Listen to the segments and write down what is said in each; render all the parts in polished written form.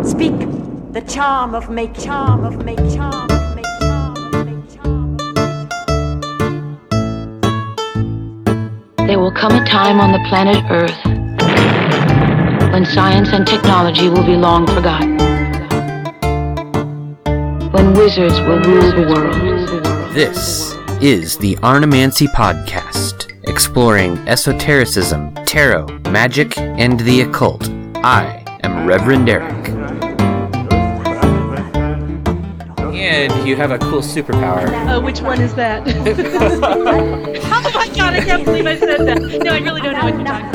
Speak the charm of make, charm of make, charm of make, charm of make, charm of make. There will come a time on the planet Earth when science and technology will be long forgotten. When wizards will rule the world. This is the Arnemancy Podcast, exploring esotericism, tarot, magic, and the occult. I am Reverend Eric. And you have a cool superpower. Oh, which one is that? Oh my god, I can't believe I said that. No, I really don't know what you're talking about.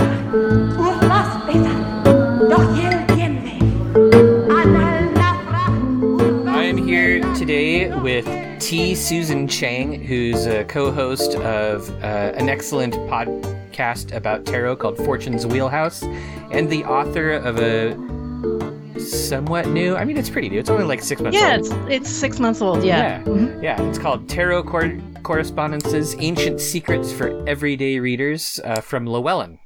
I'm here today with T. Susan Chang, who's a co-host of an excellent podcast about tarot called Fortune's Wheelhouse, and the author of a somewhat new, I mean, it's pretty new. It's only like 6 months old. Yeah, it's 6 months old, yeah. Yeah, it's called Tarot Correspondences, Ancient Secrets for Everyday Readers from Llewellyn.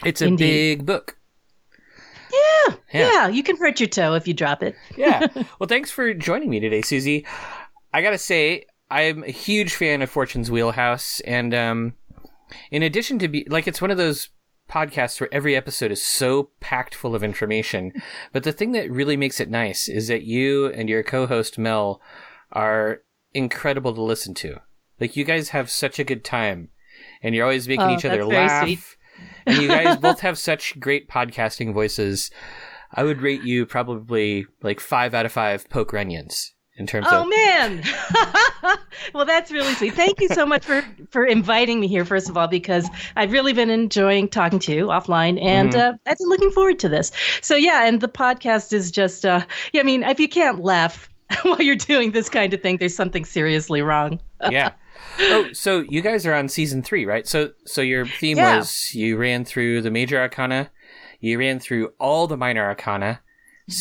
It's a big book. Yeah, you can hurt your toe if you drop it. Yeah. Well, thanks for joining me today, Susie. I gotta say, I'm a huge fan of Fortune's Wheelhouse, and in addition to it's one of those podcasts where every episode is so packed full of information, but the thing that really makes it nice is that you and your co-host Mel are incredible to listen to. Like, you guys have such a good time, and you're always making each other laugh. Sweet. And you guys both have such great podcasting voices. I would rate you probably like 5 out of 5 poke onions in terms of... Oh, man! Well, that's really sweet. Thank you so much for inviting me here, first of all, because I've really been enjoying talking to you offline, and I've been looking forward to this. So, yeah, and the podcast is just, I mean, if you can't laugh while you're doing this kind of thing, there's something seriously wrong. Yeah. Oh, so you guys are on season 3, right? So your theme was you ran through the major arcana, you ran through all the minor arcana.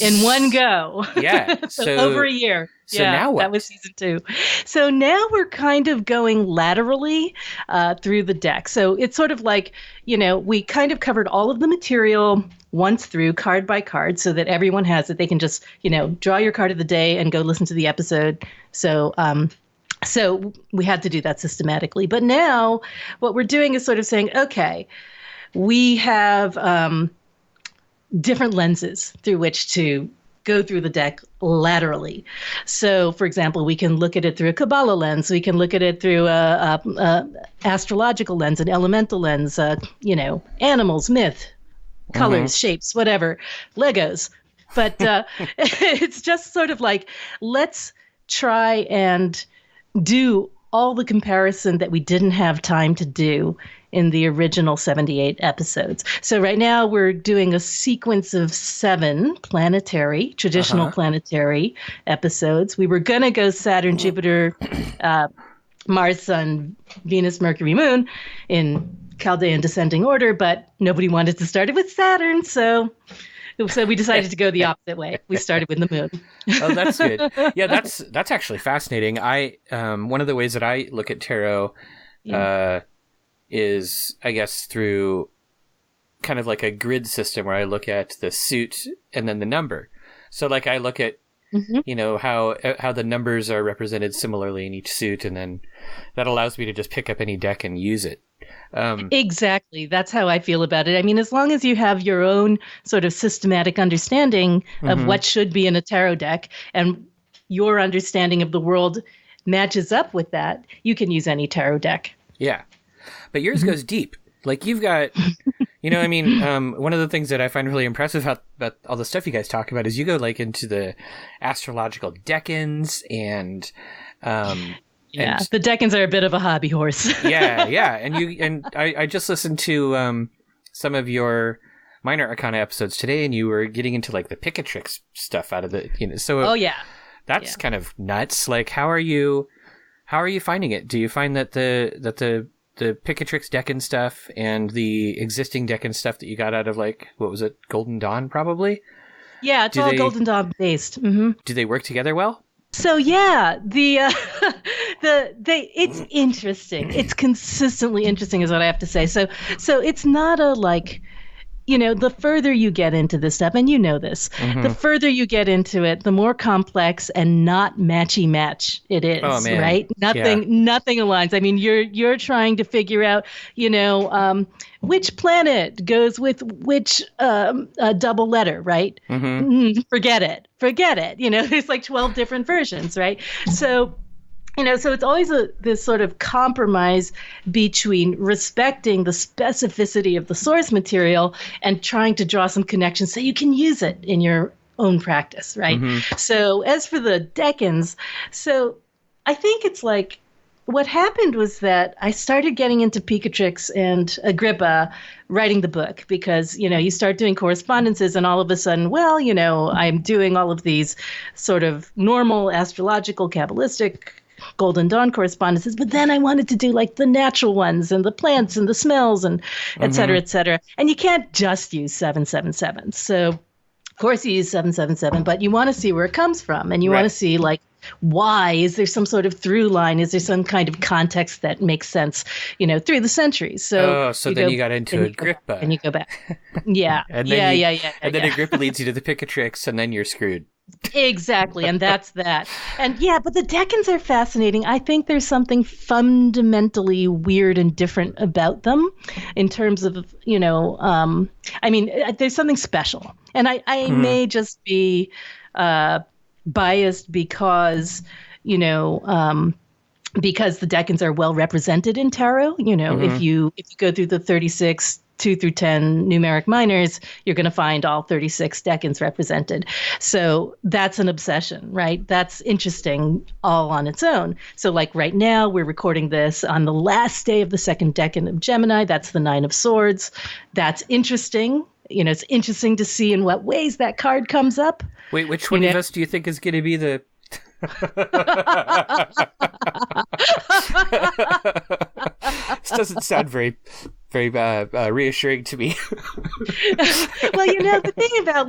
In one go. Yeah. So over a year. So now what? That was season 2. So now we're kind of going laterally through the deck. So it's sort of like, we kind of covered all of the material once through, card by card, so that everyone has it. They can just, draw your card of the day and go listen to the episode. So we had to do that systematically. But now what we're doing is sort of saying, okay, we have different lenses through which to go through the deck laterally. So, for example, we can look at it through a Kabbalah lens. We can look at it through a astrological lens, an elemental lens, animals, myth, colors, shapes, whatever, Legos. But it's just sort of like, let's try and do all the comparison that we didn't have time to do in the original 78 episodes. So right now we're doing a sequence of 7 planetary, traditional planetary episodes. We were going to go Saturn, Jupiter, Mars, Sun, Venus, Mercury, Moon in Chaldean descending order, but nobody wanted to start it with Saturn, so we decided to go the opposite way. We started with the moon. Oh, that's good. Yeah, that's actually fascinating. I one of the ways that I look at tarot is, I guess, through kind of like a grid system where I look at the suit and then the number. So like I look at how the numbers are represented similarly in each suit, and then that allows me to just pick up any deck and use it. Exactly. That's how I feel about it. I mean, as long as you have your own sort of systematic understanding of what should be in a tarot deck, and your understanding of the world matches up with that, you can use any tarot deck. Yeah. But yours goes deep. Like, you've got, one of the things that I find really impressive about all the stuff you guys talk about is you go like into the astrological decans and... the decans are a bit of a hobby horse. yeah. And I just listened to some of your minor arcana episodes today, and you were getting into like the Picatrix stuff out of the, so. Oh yeah. That's kind of nuts. Like, how are you finding it? Do you find that the Picatrix decan stuff and the existing decan stuff that you got out of, like, what was it, Golden Dawn, probably? Yeah, it's all Golden Dawn based. Mm-hmm. Do they work together well? So yeah, it's interesting. It's consistently interesting, is what I have to say. So it's not a like the further you get into this stuff, and this, the further you get into it, the more complex and not matchy-match it is, right? Nothing aligns. I mean, you're trying to figure out, which planet goes with which double letter, right? Forget it. There's like 12 different versions, right? So so it's always this sort of compromise between respecting the specificity of the source material and trying to draw some connections so you can use it in your own practice, right? So as for the decans, so I think it's like what happened was that I started getting into Picatrix and Agrippa writing the book because, you start doing correspondences and all of a sudden, I'm doing all of these sort of normal astrological, Kabbalistic, Golden Dawn correspondences, but then I wanted to do like the natural ones and the plants and the smells and et cetera, et cetera. And you can't just use 777. So of course you use 777, but you want to see where it comes from and you want to see like, why? Is there some sort of through line? Is there some kind of context that makes sense, through the centuries? So then you got into Agrippa. And you go back. Yeah. And then Agrippa leads you to the Picatrix and then you're screwed. Exactly. And that's that. And but the decans are fascinating. I think there's something fundamentally weird and different about them in terms of, there's something special. And I may just be biased because, because the decans are well represented in tarot. If you go through the 36 2 through 10 numeric minors, you're going to find all 36 decans represented. So that's an obsession, right? That's interesting all on its own. So like right now, we're recording this on the last day of the second decan of Gemini. That's the 9 of Swords. That's interesting. It's interesting to see in what ways that card comes up. Wait, which one of us do you think is going to be the... This doesn't sound very reassuring to me. Well, the thing about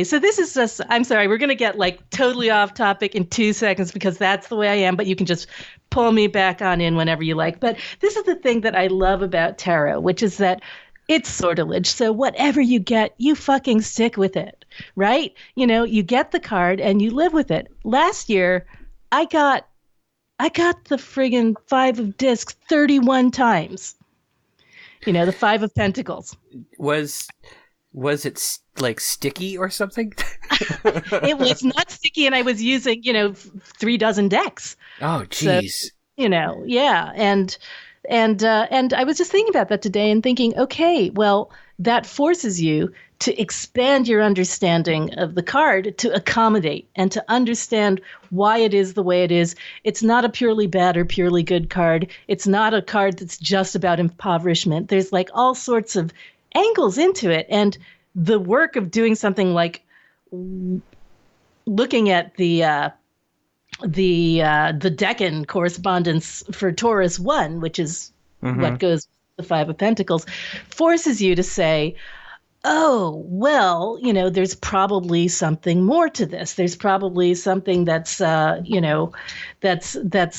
so this is just, I'm sorry, we're going to get totally off topic in 2 seconds because that's the way I am, but you can just pull me back on in whenever you like. But this is the thing that I love about tarot, which is that it's sortilege. So whatever you get, you fucking stick with it, right? You get the card and you live with it. Last year, I got the friggin' 5 of discs 31 times. The 5 of Pentacles. Was it sticky or something? It was not sticky, and I was using 3 dozen decks. Oh, jeez. So, yeah, and I was just thinking about that today and thinking, okay, well, that forces you to expand your understanding of the card to accommodate and to understand why it is the way it is. It's not a purely bad or purely good card. It's not a card that's just about impoverishment. There's all sorts of angles into it. And the work of doing something like looking at the decan correspondence for Taurus 1, which is what goes with the 5 of Pentacles, forces you to say, oh, well, there's probably something more to this. There's probably something that's, that's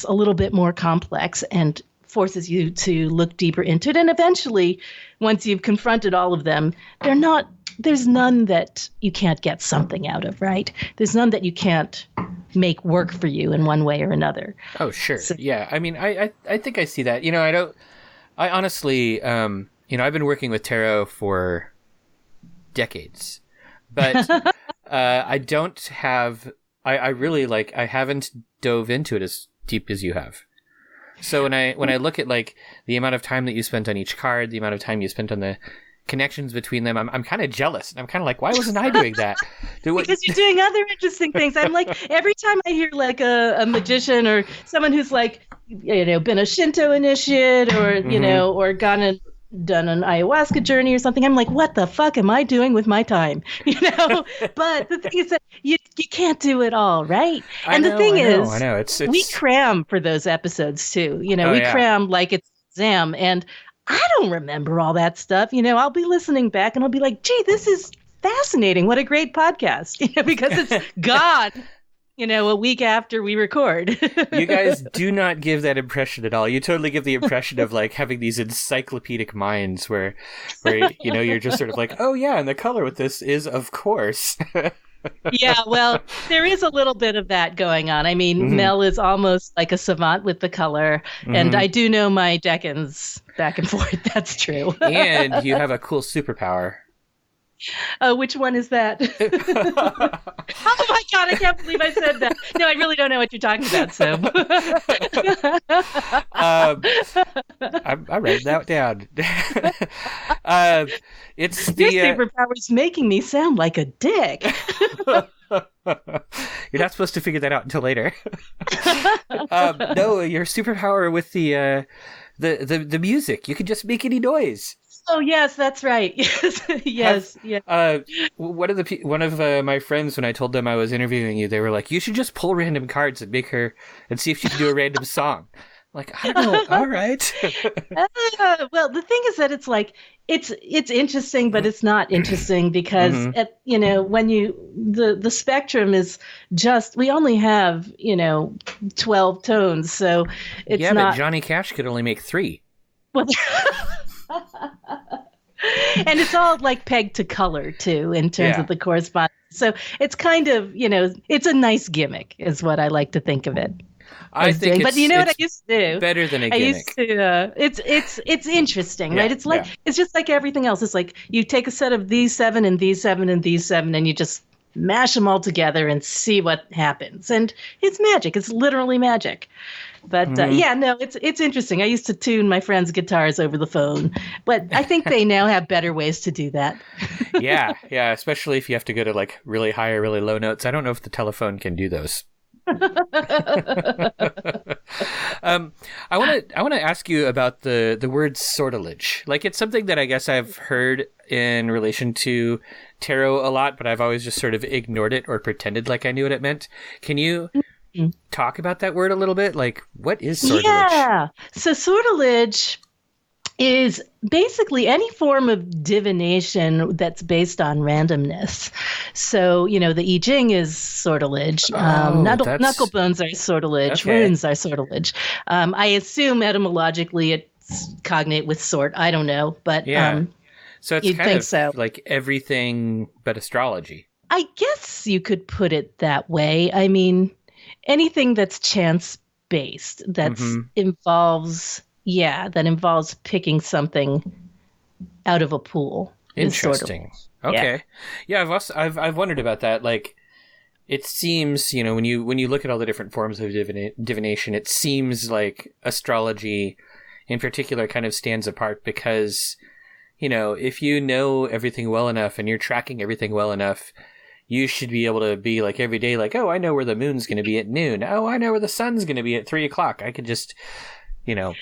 a little bit more complex and forces you to look deeper into it. And eventually, once you've confronted all of them, there's none that you can't get something out of, right? There's none that you can't make work for you in one way or another. Oh, sure. So, yeah. I mean, I think I see that. I honestly, I've been working with tarot for decades, but I don't have, I really I haven't dove into it as deep as you have. So when I look at the amount of time that you spent on each card, the amount of time you spent on the connections between them, I'm kind of jealous. I'm kind of why wasn't I doing that? Because you're doing other interesting things. I'm every time I hear a magician or someone who's been a Shinto initiate or, or gone and done an ayahuasca journey or something, I'm what the fuck am I doing with my time? But the thing is that you can't do it all, right? And the thing is, I know. It's we cram for those episodes too. We cram like it's an exam, and I don't remember all that stuff. I'll be listening back and I'll be gee, this is fascinating. What a great podcast. Because it's gone. a week after we record. You guys do not give that impression at all. You totally give the impression of like having these encyclopedic minds where you're just sort of like, oh yeah, and the color with this is of course. Yeah, well, there is a little bit of that going on. I mean, Mel is almost like a savant with the color, and I do know my decans back and forth. That's true. And you have a cool superpower. Oh, which one is that? Oh my God, I can't believe I said that. No, I really don't know what you're talking about, so. I read that down. It's Your superpower is making me sound like a dick. You're not supposed to figure that out until later. No, your superpower with the music. You can just make any noise. Oh yes, that's right. Yes. One of my friends, when I told them I was interviewing you, they were like, "You should just pull random cards and make her and see if she can do a random song." I'm like, I don't know. All right. Well, the thing is that it's like it's interesting, but it's not interesting because when the spectrum is just we only have 12 tones, so it's not. But Johnny Cash could only make 3. Well, and it's all like pegged to color too in terms of the correspondence. So it's kind of, it's a nice gimmick is what I like to think of it. I think but you know what I used to do? Better than a gimmick. I used to, it's interesting, right? It's like, it's just like everything else. It's like you take a set of these 7 and these 7 and these 7 and you just mash them all together and see what happens. And it's magic. It's literally magic. But it's interesting. I used to tune my friends' guitars over the phone, but I think they now have better ways to do that. Yeah, especially if you have to go to like really high or really low notes. I don't know if the telephone can do those. I want to ask you about the word sortilege. Like, it's something that I guess I've heard in relation to tarot a lot, but I've always just sort of ignored it or pretended like I knew what it meant. Can you talk about that word a little bit? Like, what is sortilege? Yeah. So sortilege is basically any form of divination that's based on randomness. So, the I Ching is sortilege. Knuckle bones are sortilege. Okay. Runes are sortilege. I assume etymologically it's cognate with sort. I don't know, but so it's kind of like everything but astrology. I guess you could put it that way. I mean, anything that's chance-based, that involves picking something out of a pool. Interesting. Okay. Yeah, I've wondered about that. Like, it seems, when you look at all the different forms of divination, it seems like astrology in particular kind of stands apart because, if you know everything well enough and you're tracking everything well enough, you should be able to be like every day, like, oh, I know where the moon's going to be at noon. Oh, I know where the sun's going to be at 3:00. I could just, Well,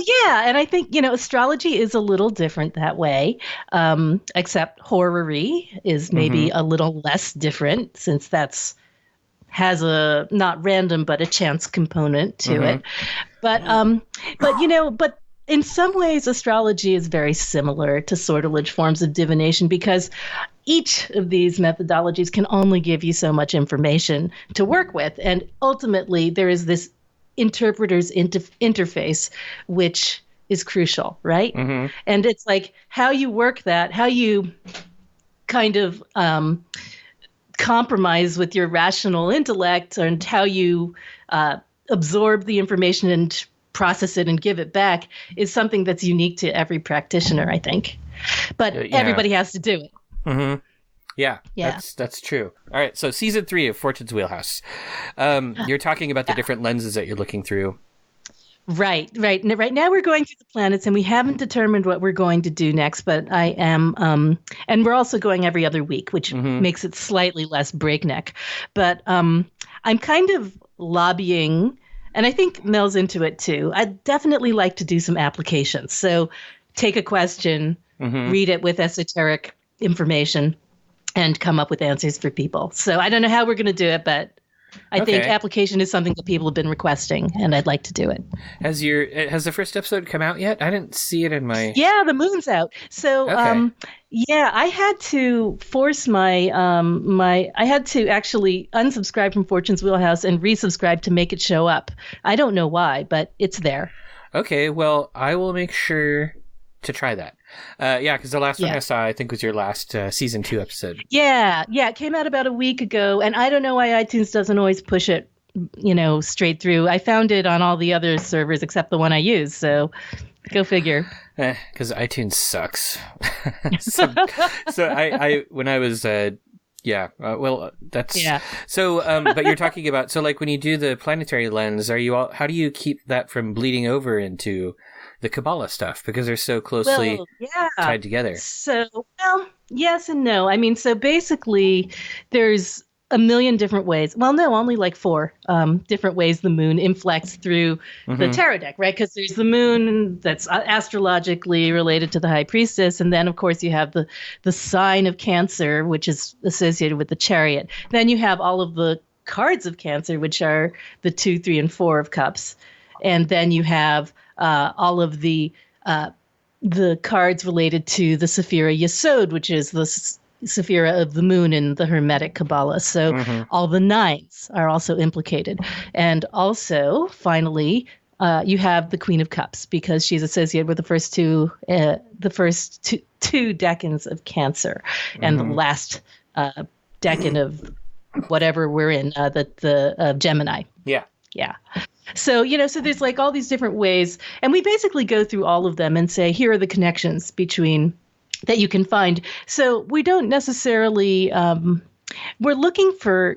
yeah. And I think, astrology is a little different that way, except horary is maybe a little less different since has a not random, but a chance component to it. But in some ways, astrology is very similar to sortilege forms of divination because each of these methodologies can only give you so much information to work with. And ultimately, there is this interpreter's interface, which is crucial, right? And it's like how you work that, how you kind of compromise with your rational intellect and how you absorb the information and process it and give it back is something that's unique to every practitioner, I think. But everybody has to do it. Yeah, that's true. All right, so season 3 of Fortune's Wheelhouse. You're talking about the different lenses that you're looking through. Right. Right now we're going through the planets, and we haven't determined what we're going to do next, but I am, and we're also going every other week, which makes it slightly less breakneck. But I'm kind of lobbying, and I think Mel's into it too. I'd definitely like to do some applications. So take a question, read it with esoteric information, and come up with answers for people. So I don't know how we're going to do it, but I think application is something that people have been requesting, and I'd like to do it. Has the first episode come out yet? I didn't see it in my... Yeah, the moon's out. So, I had to force I had to actually unsubscribe from Fortune's Wheelhouse and resubscribe to make it show up. I don't know why, but it's there. Okay, well, I will make sure to try that. Because the last one I saw, I think, was your last season 2 episode. Yeah, it came out about a week ago, and I don't know why iTunes doesn't always push it, straight through. I found it on all the other servers except the one I use, so go figure. Because iTunes sucks. so I when I was... that's... Yeah. So, but you're talking about... So, like, when you do the planetary lens, how do you keep that from bleeding over into the Kabbalah stuff, because they're so closely tied together? So, yes and no. I mean, so basically there's a million different ways. Well, no, only like 4 different ways the moon inflects through the tarot deck, right? Because there's the moon that's astrologically related to the high priestess. And then, of course, you have the sign of Cancer, which is associated with the chariot. Then you have all of the cards of Cancer, which are the 2, 3, and 4 of cups. And then you have all of the cards related to the Sephira Yesod, which is the Sephira of the moon in the Hermetic Kabbalah. So all the 9s are also implicated. And also, finally, you have the Queen of Cups, because she's associated with the first two decans of Cancer, and the last decan of whatever we're in, the Gemini. Yeah. So, so there's like all these different ways, and we basically go through all of them and say, here are the connections between that you can find. So we don't necessarily, we're looking to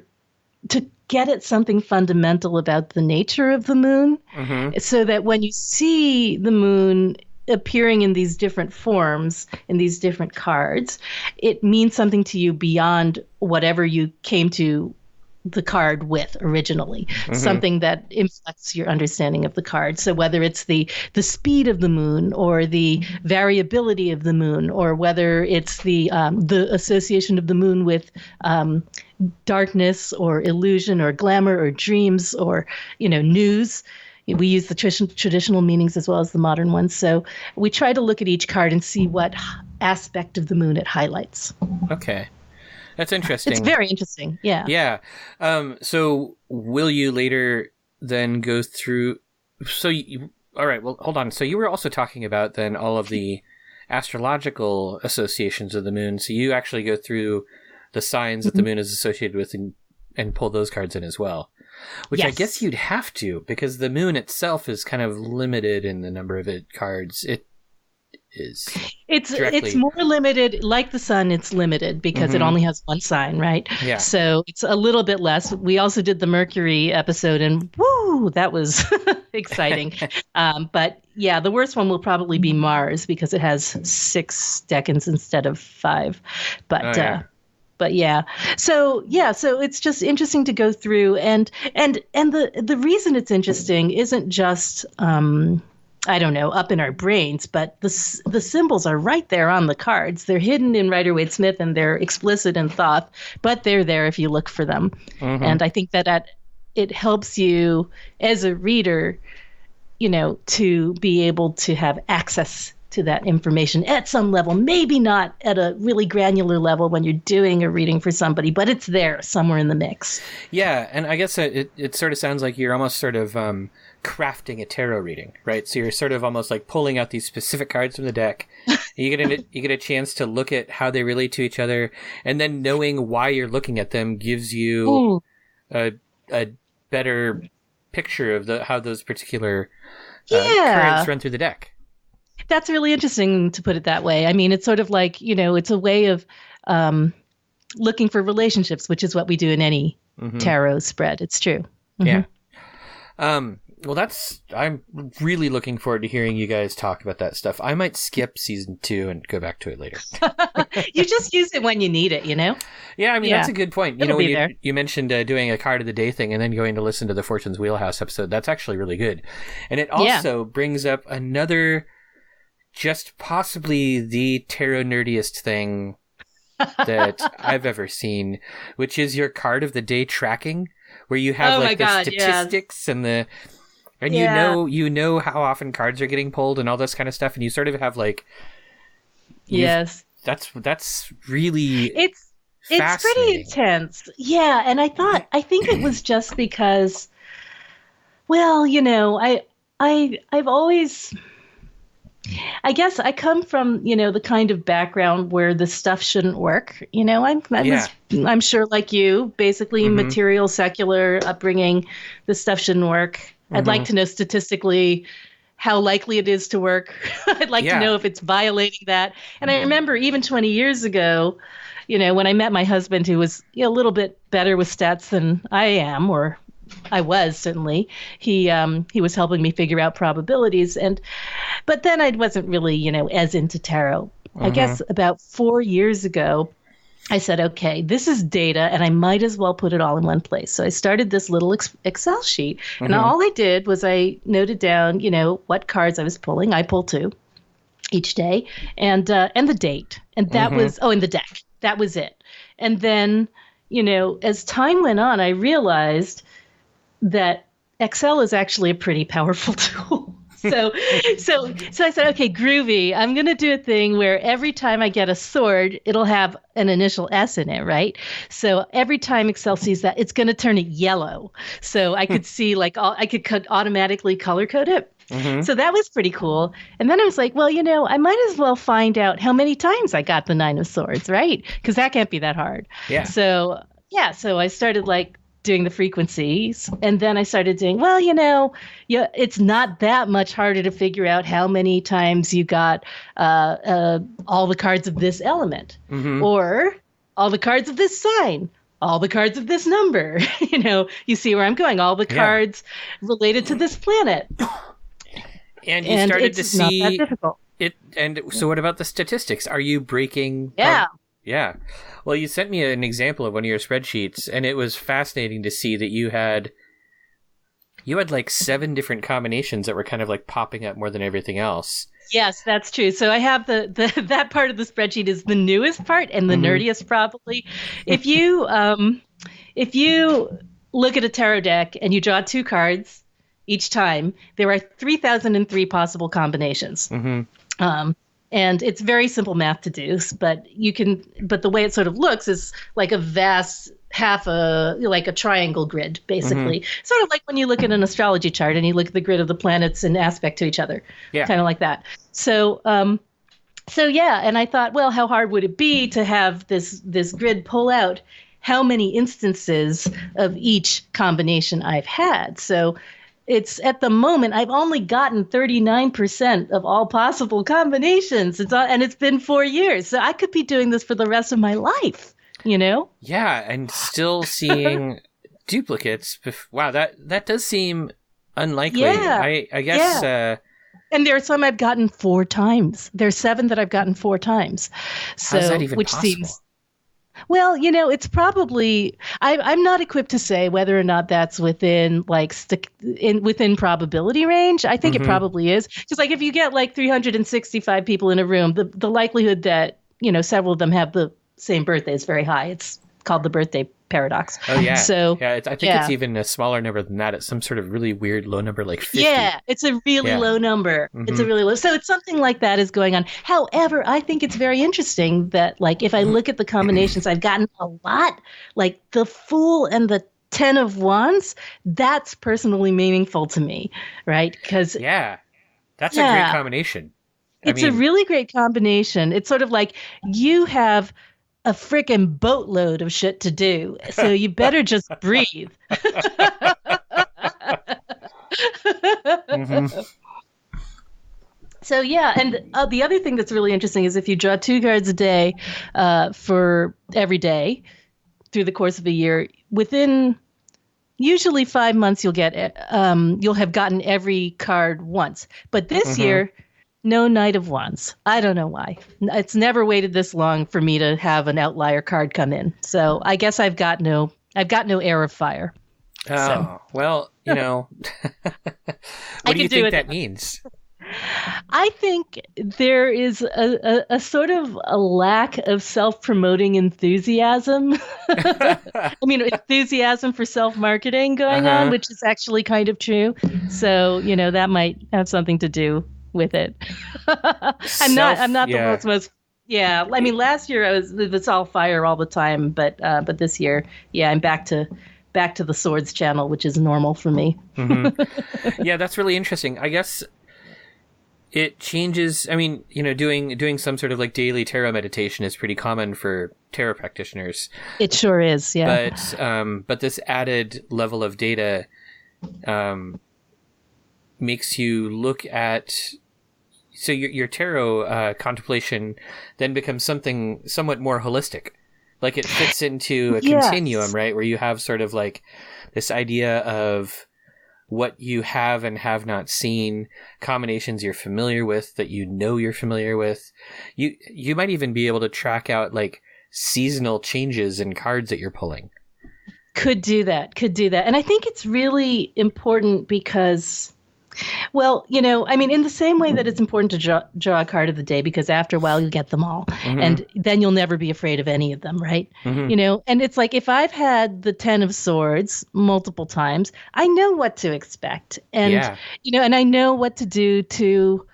get at something fundamental about the nature of the moon, so that when you see the moon appearing in these different forms, in these different cards, it means something to you beyond whatever you came to the card with originally, something that inflects your understanding of the card. So whether it's the speed of the moon, or the variability of the moon, or whether it's the association of the moon with darkness or illusion or glamour or dreams or news. We use the traditional meanings as well as the modern ones. So we try to look at each card and see what aspect of the moon it highlights. Okay. That's interesting. It's very interesting. Yeah. Yeah. So will you later then go through... all right, well, hold on. So you were also talking about then all of the astrological associations of the moon. So you actually go through the signs that the moon is associated with and pull those cards in as well. Which I guess you'd have to, because the moon itself is kind of limited in the number of cards. It's more limited, like the sun. It's limited because it only has one sign, right? Yeah. So it's a little bit less. We also did the Mercury episode, and woo, that was exciting. But yeah, the worst one will probably be Mars, because it has 6 decans instead of 5. But yeah, so it's just interesting to go through, and the reason it's interesting isn't just I don't know, up in our brains, but the symbols are right there on the cards. They're hidden in Rider-Waite-Smith, and they're explicit in Thoth, but they're there if you look for them. And I think that it helps you as a reader, to be able to have access to that information at some level, maybe not at a really granular level when you're doing a reading for somebody, but it's there somewhere in the mix. Yeah, and I guess it sort of sounds like you're almost sort of crafting a tarot reading, right? So you're sort of almost like pulling out these specific cards from the deck. You get a chance to look at how they relate to each other, and then knowing why you're looking at them gives you a better picture of how those particular currents run through the deck. That's really interesting to put it that way. I mean, it's sort of like, it's a way of looking for relationships, which is what we do in any tarot spread. It's true. Yeah. Well, I'm really looking forward to hearing you guys talk about that stuff. I might skip season 2 and go back to it later. You just use it when you need it, Yeah, I mean, that's a good point. When you mentioned doing a card of the day thing and then going to listen to the Fortune's Wheelhouse episode, that's actually really good. And it also brings up another, just possibly the tarot nerdiest thing that I've ever seen, which is your card of the day tracking, where you have the statistics and you know how often cards are getting pulled and all this kind of stuff, and you sort of have that's really it's pretty intense. Yeah, and I think it was just because, well, I've always, I guess I come from, the kind of background where the stuff shouldn't work. I'm sure like you, basically material, secular upbringing, the stuff shouldn't work. I'd like to know statistically how likely it is to work. I'd like to know if it's violating that. And I remember even 20 years ago, when I met my husband, who was a little bit better with stats than I am, or I was certainly, he was helping me figure out probabilities. But then I wasn't really, as into tarot. I guess about 4 years ago, I said, okay, this is data, and I might as well put it all in one place. So I started this little Excel sheet, and all I did was I noted down, what cards I was pulling. I pull 2 each day, and the date, and that was in the deck. That was it. And then, as time went on, I realized that Excel is actually a pretty powerful tool. So I said, okay, groovy. I'm going to do a thing where every time I get a sword, it'll have an initial S in it, right? So every time Excel sees that, it's going to turn it yellow. So I could see I could automatically color code it. So that was pretty cool. And then I was like, well, I might as well find out how many times I got the 9 of swords, right? Because that can't be that hard. Yeah. So I started doing the frequencies, and then I started doing, it's not that much harder to figure out how many times you got all the cards of this element, or all the cards of this sign, all the cards of this number. You see where I'm going, all the cards related to this planet. And you started to see not that difficult. It. And so what about the statistics? Are you breaking? Yeah. Yeah. Well, you sent me an example of one of your spreadsheets, and it was fascinating to see that you had 7 different combinations that were kind of popping up more than everything else. Yes, that's true. So I have that part of the spreadsheet is the newest part and the nerdiest probably. If you look at a tarot deck and you draw 2 cards each time, there are 3,003 possible combinations. And it's very simple math to do, but the way it sort of looks is like a vast like a triangle grid, basically. Sort of like when you look at an astrology chart and you look at the grid of the planets in aspect to each other, kind of like that. So and I thought, well, how hard would it be to have this grid pull out how many instances of each combination I've had? So it's at the moment, I've only gotten 39% of all possible combinations. And it's been 4 years. So I could be doing this for the rest of my life, Yeah, and still seeing duplicates. Wow, that does seem unlikely. Yeah, I guess. Yeah. And there are some I've gotten 4 times. There's 7 that I've gotten 4 times. So, how's that even which possible? Seems... Well, it's probably, I'm not equipped to say whether or not that's within within probability range. I think it probably is. Because if you get 365 people in a room, the likelihood that, several of them have the same birthday is very high. It's called the birthday paradox. Oh, yeah. So, I think it's even a smaller number than that. It's some sort of really weird low number, like 50. Yeah, it's a really low number. It's a really low. So it's something like that is going on. However, I think it's very interesting that, if I look at the combinations, I've gotten a lot, the Fool and the 10 of Wands. That's personally meaningful to me, right? Because that's a great combination. It's a really great combination. It's sort of like you have a frickin' boatload of shit to do, so you better just breathe. So and the other thing that's really interesting is if you draw 2 cards a day for every day through the course of a year, within usually 5 months you'll have gotten every card once. But this year, no Knight of Wands. I don't know why. It's never waited this long for me to have an outlier card come in. So I guess I've got no Air of Fire. Oh, well, what do you think that means? I think there is a sort of a lack of self-promoting enthusiasm. I mean, enthusiasm for self-marketing going on, which is actually kind of true. So, that might have something to do with it. I'm not the world's most. Yeah, I mean, last year it's all fire all the time, but this year, yeah, I'm back to the swords channel, which is normal for me. Yeah, that's really interesting. I guess it changes. I mean, doing some sort of like daily tarot meditation is pretty common for tarot practitioners. It sure is, yeah. But this added level of data makes you look at. So your tarot contemplation then becomes something somewhat more holistic. Like it fits into a continuum, right? Where you have sort of like this idea of what you have and have not seen, combinations you're familiar with that you're familiar with. You might even be able to track out like seasonal changes in cards that you're pulling. Could do that. And I think it's really important because, well, I mean, in the same way that it's important to draw a card of the day, because after a while you get them all, and then you'll never be afraid of any of them, right? And it's like if I've had the 10 of Swords multiple times, I know what to expect, and and I know what to do to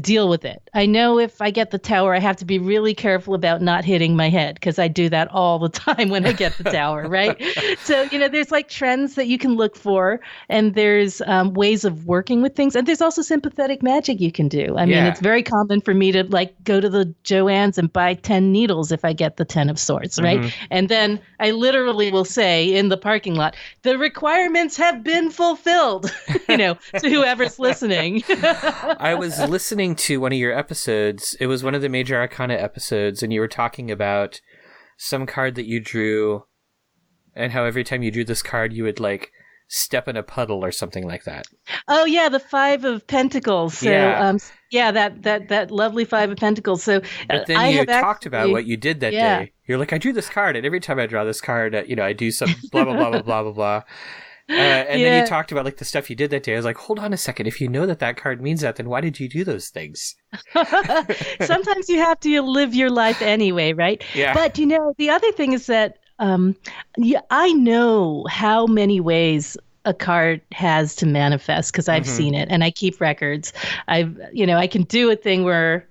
deal with it. I know if I get the Tower, I have to be really careful about not hitting my head, because I do that all the time when I get the Tower, right? So, there's like trends that you can look for, and there's ways of working with things. And there's also sympathetic magic you can do. I mean, it's very common for me to like go to the Joann's and buy 10 needles if I get the 10 of Swords, right? And then I literally will say in the parking lot, the requirements have been fulfilled, to whoever's listening. I was listening to one of your episodes. It was one of the Major Arcana episodes, and you were talking about some card that you drew and how every time you drew this card you would like step in a puddle or something like that. Oh yeah, the 5 of Pentacles. So that lovely 5 of Pentacles. So but then you talked about what you did that day. You're like, I drew this card, and every time I draw this card, I do some blah blah blah blah blah blah blah. And then you talked about like the stuff you did that day. I was like, hold on a second. If you know that card means that, then why did you do those things? Sometimes you have to live your life anyway, right? Yeah. But the other thing is that I know how many ways a card has to manifest because I've seen it and I keep records. I can do a thing where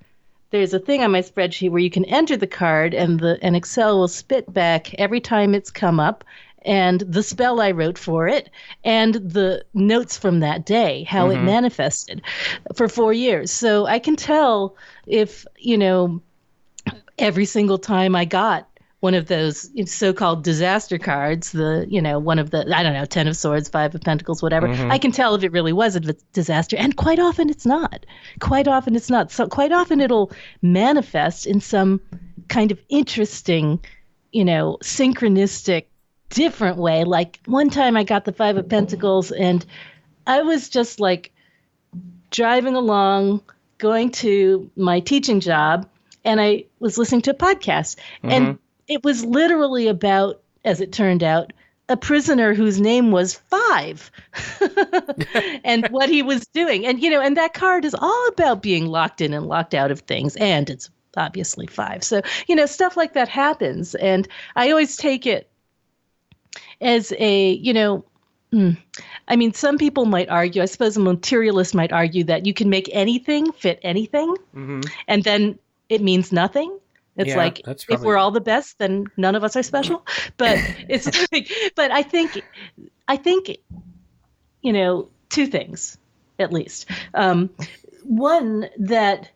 there's a thing on my spreadsheet where you can enter the card and Excel will spit back every time it's come up, and the spell I wrote for it, and the notes from that day, how it manifested for 4 years. So I can tell if, every single time I got one of those so-called disaster cards, one of the, 10 of Swords, 5 of Pentacles, whatever, I can tell if it really was a disaster. And quite often it's not. So quite often it'll manifest in some kind of interesting, synchronistic, different way. Like one time I got the 5 of Pentacles and I was just like driving along, going to my teaching job, and I was listening to a podcast. And it was literally about, as it turned out, a prisoner whose name was 5 and what he was doing. And, and that card is all about being locked in and locked out of things. And it's obviously 5. So, stuff like that happens. And I always take it as a, some people might argue, I suppose a materialist might argue that you can make anything fit anything, and then it means nothing. It's like, if we're all the best, then none of us are special. But it's like, but I think, two things, at least. One, that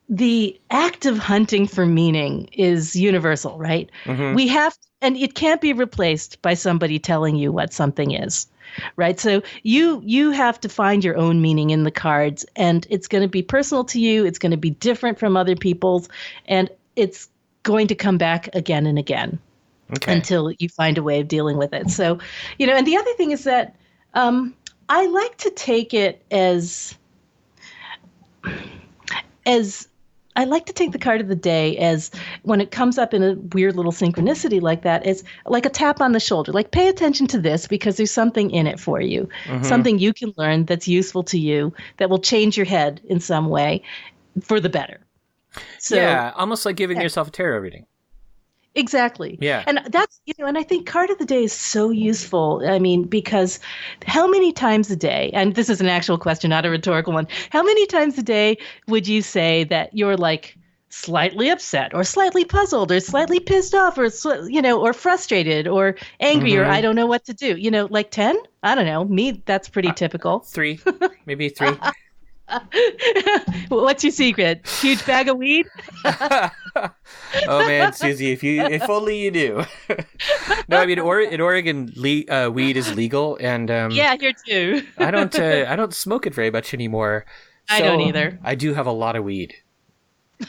the act of hunting for meaning is universal, right? We have, and it can't be replaced by somebody telling you what something is, right? So you have to find your own meaning in the cards, and it's going to be personal to you. It's going to be different from other people's, and it's going to come back again and again until you find a way of dealing with it. So, and the other thing is that I like to take it as I like to take the card of the day as when it comes up in a weird little synchronicity like that, as like a tap on the shoulder. Like, pay attention to this because there's something in it for you, something you can learn that's useful to you that will change your head in some way for the better. So, yeah, almost like giving yourself a tarot reading. Exactly. Yeah. And that's, and I think card of the day is so useful. I mean, because how many times a day, and this is an actual question, not a rhetorical one, how many times a day would you say that you're like slightly upset or slightly puzzled or slightly pissed off or, or frustrated or angry or I don't know what to do? Like 10? I don't know. Me, that's pretty typical. 3, maybe 3. What's your secret? Huge bag of weed? Oh man, Susie, if only you knew. No, I mean, in Oregon, weed is legal, and yeah, here too. I don't smoke it very much anymore. I don't either. I do have a lot of weed,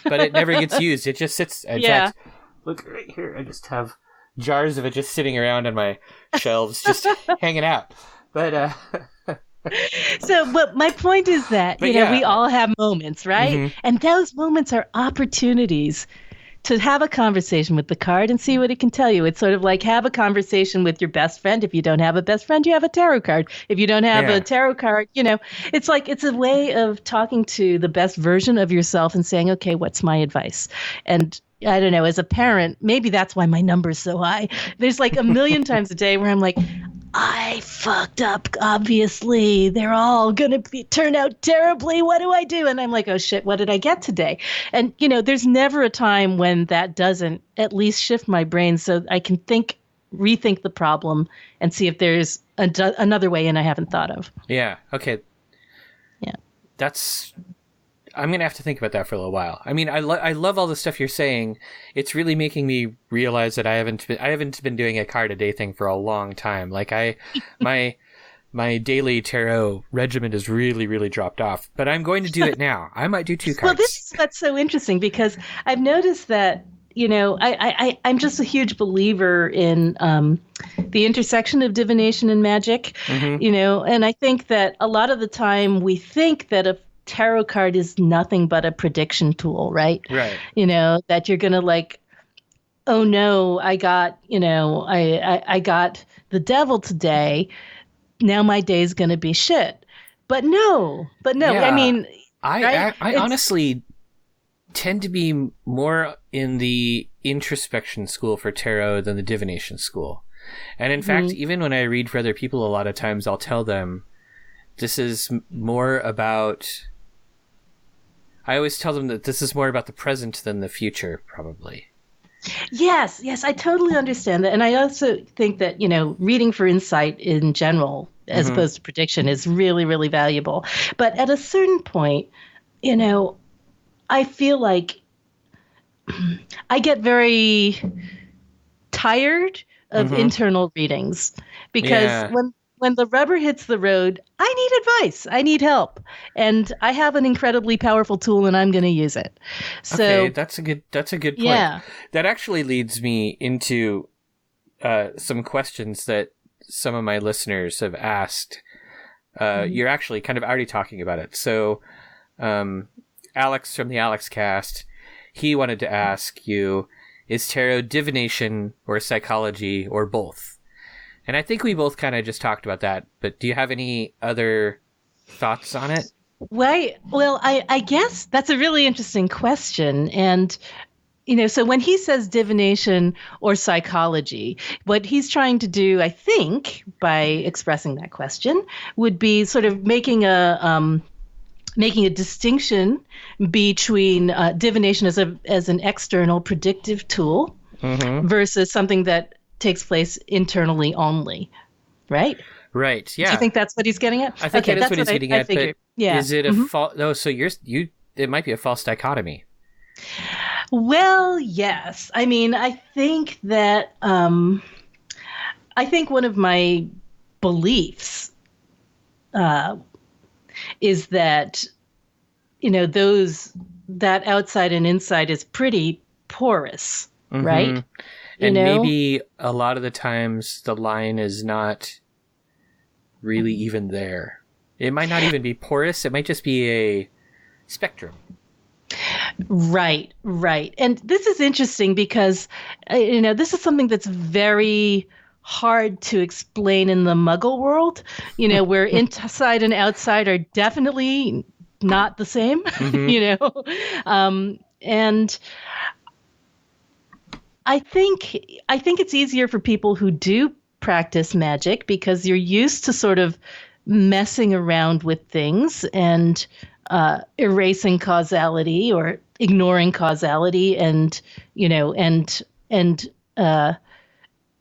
but it never gets used. It just sits. In fact, look right here. I just have jars of it just sitting around on my shelves, just hanging out. But So, but my point is that, we all have moments, right? Mm-hmm. And those moments are opportunities to have a conversation with the card and see what it can tell you. It's sort of like have a conversation with your best friend. If you don't have a best friend, you have a tarot card. If you don't have a tarot card, it's like it's a way of talking to the best version of yourself and saying, okay, what's my advice? And I don't know, as a parent, maybe that's why my number is so high. There's like a million times a day where I'm like, I fucked up, obviously. They're all going to turn out terribly. What do I do? And I'm like, oh, shit, what did I get today? And, there's never a time when that doesn't at least shift my brain so I can rethink the problem and see if there's another way in I haven't thought of. Yeah. Okay. Yeah. I'm going to have to think about that for a little while. I mean, I love all the stuff you're saying. It's really making me realize that I haven't been doing a card a day thing for a long time. Like my daily tarot regimen has really, really dropped off, but I'm going to do it now. I might do 2 cards. Well, this is what's so interesting because I've noticed that, I'm just a huge believer in the intersection of divination and magic, and I think that a lot of the time we think that a tarot card is nothing but a prediction tool, right? Right. That you're going to like, oh no, I got, I got the devil today. Now my day's going to be shit. But no. Yeah. I mean, I honestly tend to be more in the introspection school for tarot than the divination school. And in fact, even when I read for other people, a lot of times I'll tell them this is more about... I always tell them that this is more about the present than the future, probably. Yes, I totally understand that. And I also think that, reading for insight in general, as opposed to prediction, is really, really valuable. But at a certain point, I feel like I get very tired of internal readings because when the rubber hits the road, I need advice. I need help. And I have an incredibly powerful tool and I'm going to use it. So okay, that's a good point. Yeah. That actually leads me into some questions that some of my listeners have asked. You're actually kind of already talking about it. So Alex from the Alex Cast, he wanted to ask you, is tarot divination or psychology or both? And I think we both kind of just talked about that, but do you have any other thoughts on it? Well, I guess that's a really interesting question. And, so when he says divination or psychology, what he's trying to do, I think, by expressing that question, would be sort of making a distinction between divination as an external predictive tool versus something that takes place internally only, right? Right. Yeah. Do you think that's what he's getting at? I think that is what he's getting at. But yeah. Is it a false? No. So it might be a false dichotomy. Well, yes. I mean, I think that I think one of my beliefs is that that outside and inside is pretty porous, right? And maybe a lot of the times the line is not really even there. It might not even be porous. It might just be a spectrum. Right. And this is interesting because, this is something that's very hard to explain in the Muggle world, where inside and outside are definitely not the same, and I think it's easier for people who do practice magic because you're used to sort of messing around with things and erasing causality or ignoring causality and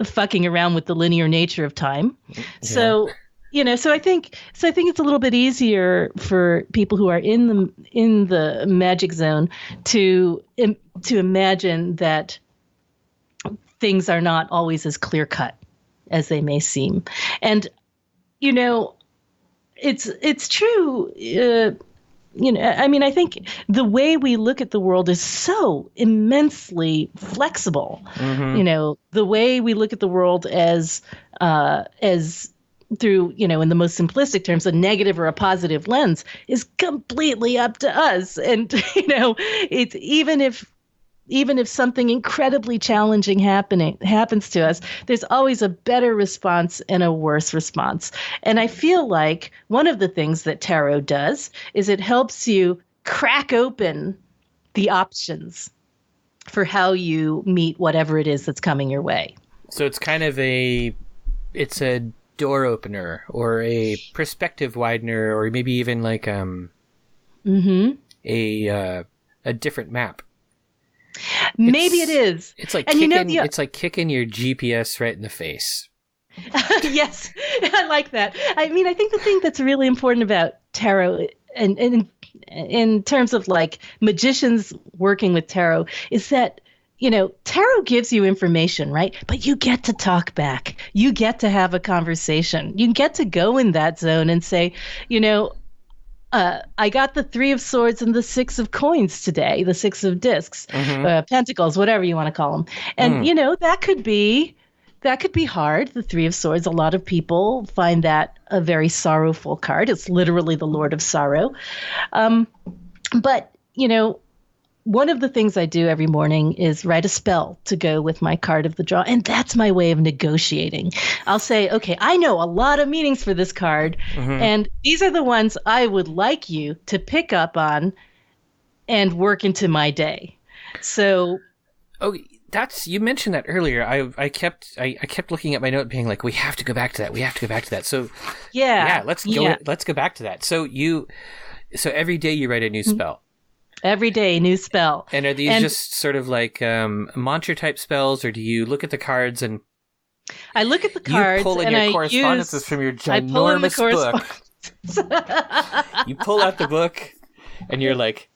fucking around with the linear nature of time. Yeah. So I think it's a little bit easier for people who are in the magic zone to imagine that things are not always as clear cut as they may seem. And it's true. I think the way we look at the world is so immensely flexible. Mm-hmm. The way we look at the world as through, in the most simplistic terms, a negative or a positive lens is completely up to us. And, it's even if something incredibly challenging happens to us, there's always a better response and a worse response. And I feel like one of the things that tarot does is it helps you crack open the options for how you meet whatever it is that's coming your way. So it's kind of it's a door opener or a perspective widener, or maybe even like a different map. Maybe it is. It's like it's like kicking your GPS right in the face. Yes, I like that. I think the thing that's really important about tarot, and in terms of like magicians working with tarot, is that tarot gives you information, right? But you get to talk back. You get to have a conversation. You get to go in that zone and say, I got the 3 of swords and the 6 of coins today, the 6 of discs, pentacles, whatever you want to call them. And, that could be hard. The 3 of swords, a lot of people find that a very sorrowful card. It's literally the Lord of Sorrow. But, one of the things I do every morning is write a spell to go with my card of the draw. And that's my way of negotiating. I'll say, okay, I know a lot of meanings for this card. And these are the ones I would like you to pick up on and work into my day. So. Oh, you mentioned that earlier. I kept looking at my note being like, we have to go back to that. So let's go back to that. So every day you write a new spell. Every day, new spell. And are these just sort of like mantra type spells, or do you look at the cards and I look at the cards you pull in your correspondences from your ginormous book? You pull out the book and you're like,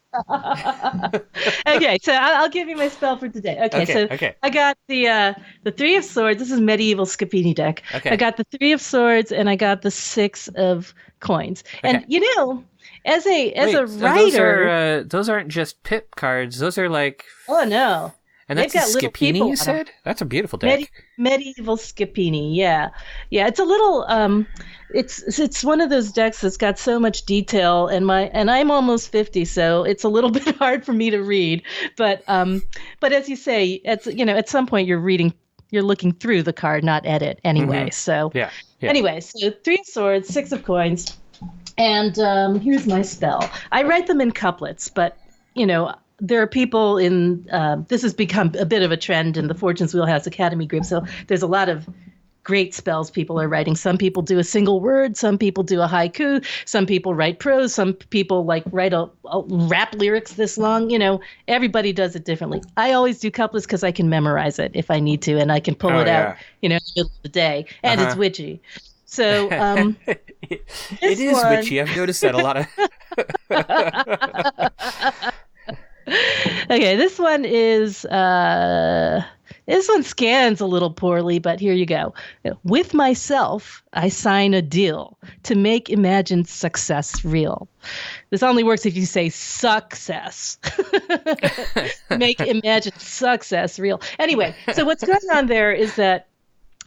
okay, so I'll give you my spell for today. Okay. I got the 3 of swords. This is medieval Scapini deck. Okay. I got the 3 of swords and I got the 6 of coins. Okay. And as a writer, those aren't just pip cards. Those are like no, and that's a Scapini. You said that's a beautiful deck. Medieval Scapini, yeah. It's a little it's one of those decks that's got so much detail, and I'm almost 50, so it's a little bit hard for me to read. But as you say, at some point you're looking through the card, not at it anyway. Mm-hmm. So yeah. Anyway, so 3 of swords, 6 of coins. And here's my spell. I write them in couplets, but, there are people this has become a bit of a trend in the Fortune's Wheelhouse Academy group. So there's a lot of great spells people are writing. Some people do a single word. Some people do a haiku. Some people write prose. Some people write a rap lyrics this long. Everybody does it differently. I always do couplets because I can memorize it if I need to, and I can pull it out, in the middle of the day. And it's witchy. So it is witchy. I've noticed that a lot of. Okay, this one scans a little poorly, but here you go. With myself, I sign a deal to make imagined success real. This only works if you say success. Make imagined success real. Anyway, so what's going on there is that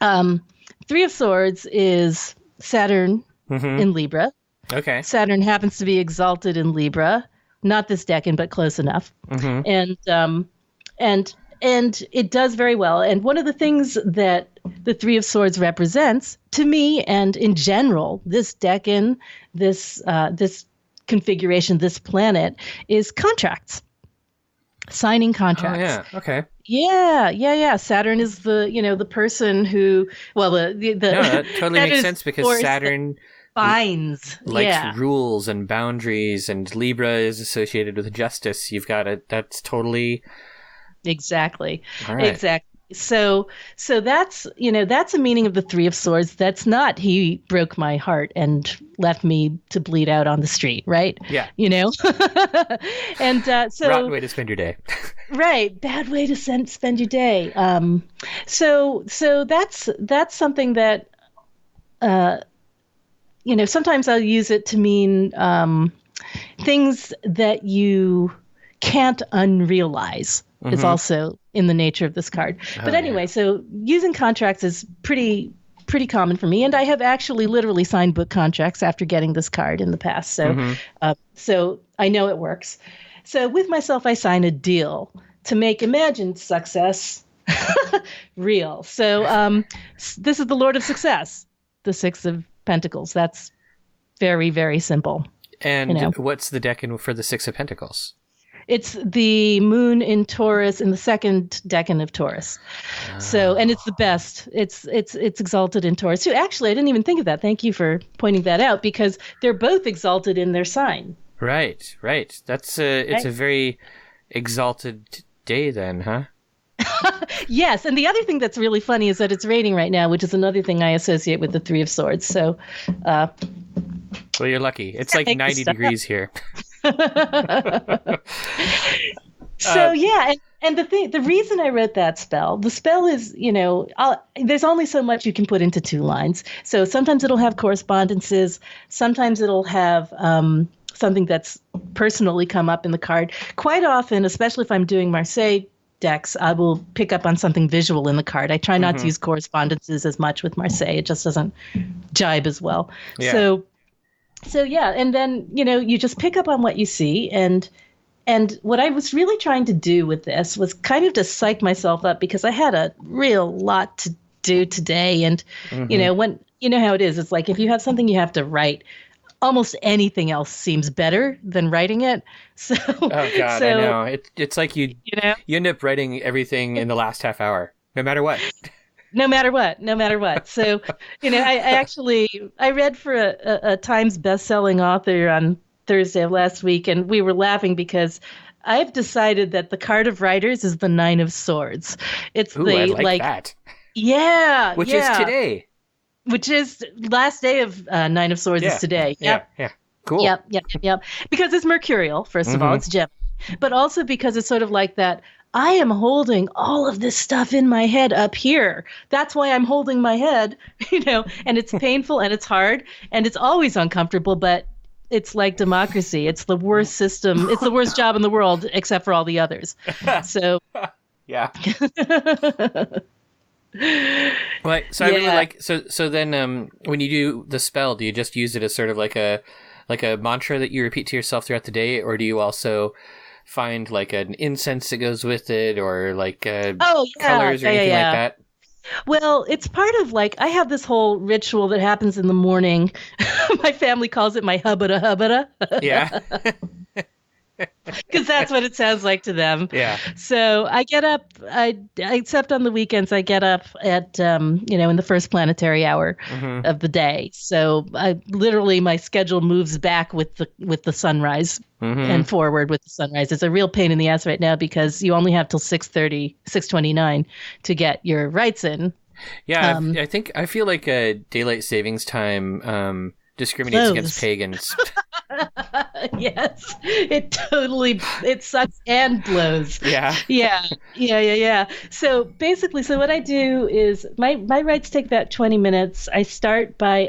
3 of Swords is Saturn in Libra. Okay. Saturn happens to be exalted in Libra. not this decan, but close enough. Mm-hmm. And it does very well. And one of the things that the Three of Swords represents to me, and in general, this decan, this configuration, this planet, is contracts. Signing contracts. Oh, yeah. Okay. Yeah. Saturn is the person who, well, the No, that totally makes sense because Saturn binds. likes rules and boundaries, and Libra is associated with justice. You've got it. That's totally exactly. All right. Exactly. So that's a meaning of the Three of Swords. That's not he broke my heart and left me to bleed out on the street, right? Yeah. And so rotten way to spend your day. Right, bad way to spend your day. So that's something that sometimes I'll use it to mean things that you can't unrealize. Mm-hmm. Is also in the nature of this card. But anyway, so using contracts is pretty common for me, and I have actually literally signed book contracts after getting this card in the past. So, so I know it works. So with myself, I sign a deal to make imagined success real. So this is the Lord of Success, the Six of Pentacles. That's very, very simple. And what's the decan for the Six of Pentacles? It's the moon in Taurus in the second decan of Taurus. So, and it's the best. It's exalted in Taurus too. Actually, I didn't even think of that. Thank you for pointing that out, because they're both exalted in their sign. Right. That's it's a very exalted day then, huh? Yes, and the other thing that's really funny is that it's raining right now, which is another thing I associate with the Three of Swords. So, well, you're lucky. It's like 90 degrees here. So yeah, and the reason I wrote that spell, the spell is, there's only so much you can put into 2 lines. So sometimes it'll have correspondences, sometimes it'll have something that's personally come up in the card. Quite often, especially if I'm doing Marseille decks, I will pick up on something visual in the card. I try not to use correspondences as much with Marseille. It just doesn't jibe as well. Yeah. So yeah, and then, you just pick up on what you see. And what I was really trying to do with this was kind of to psych myself up, because I had a real lot to do today. And, when how it is, it's like if you have something you have to write, almost anything else seems better than writing it. So, oh God, I know. It's like you end up writing everything in the last half hour, no matter what. No matter what. So, I read for a Times best-selling author on Thursday of last week, and we were laughing because I've decided that the card of writers is the Nine of Swords. It's I like that. Yeah. Which is today. Which is last day of Nine of Swords is today. Yeah. Cool. Yep. Because it's mercurial, first of all, it's Gemini. But also because it's sort of like that, I am holding all of this stuff in my head up here. That's why I'm holding my head, and it's painful and it's hard and it's always uncomfortable, but it's like democracy. It's the worst system. It's the worst job in the world, except for all the others. So, yeah. Right. So I really like. So then, when you do the spell, do you just use it as sort of like a mantra that you repeat to yourself throughout the day, or do you also find like an incense that goes with it, or like colors or anything like that? Well, it's part of I have this whole ritual that happens in the morning. My family calls it my hubbada. Yeah. Because that's what it sounds like to them. Yeah. So I get up, except on the weekends, I get up at, in the first planetary hour of the day. So my schedule moves back with the sunrise and forward with the sunrise. It's a real pain in the ass right now because you only have till 6:30, 6:29 to get your rites in. Yeah, I feel like daylight savings time discriminates against pagans. Yes, it sucks and blows. Yeah. So basically, what I do is my rites take about 20 minutes. I start by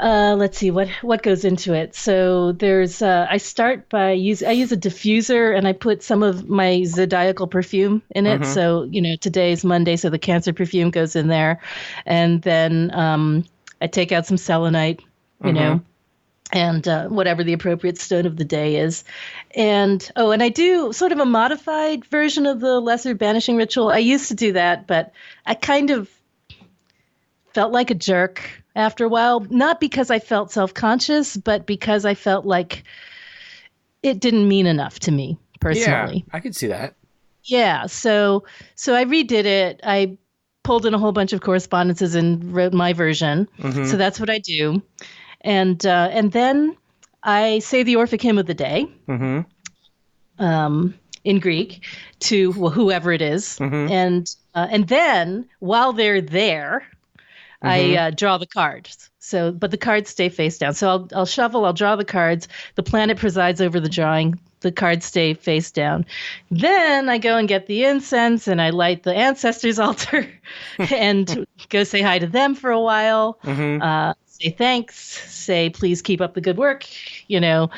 let's see what goes into it. So there's I use a diffuser and I put some of my zodiacal perfume in it. So today's Monday, so the Cancer perfume goes in there, and then I take out some selenite, and whatever the appropriate stone of the day is. And I do sort of a modified version of the lesser banishing ritual. I used to do that, but I kind of felt like a jerk after a while, not because I felt self-conscious, but because I felt like it didn't mean enough to me personally. Yeah, I could see that. Yeah, so I redid it. I pulled in a whole bunch of correspondences and wrote my version. So that's what I do. And then I say the Orphic hymn of the day in Greek to whoever it is. And then while they're there, I draw the cards. But the cards stay face down. So I'll shuffle, I'll draw the cards. The planet presides over the drawing. The cards stay face down. Then I go and get the incense and I light the ancestors' altar and go say hi to them for a while. Say thanks. Say, please keep up the good work. Tell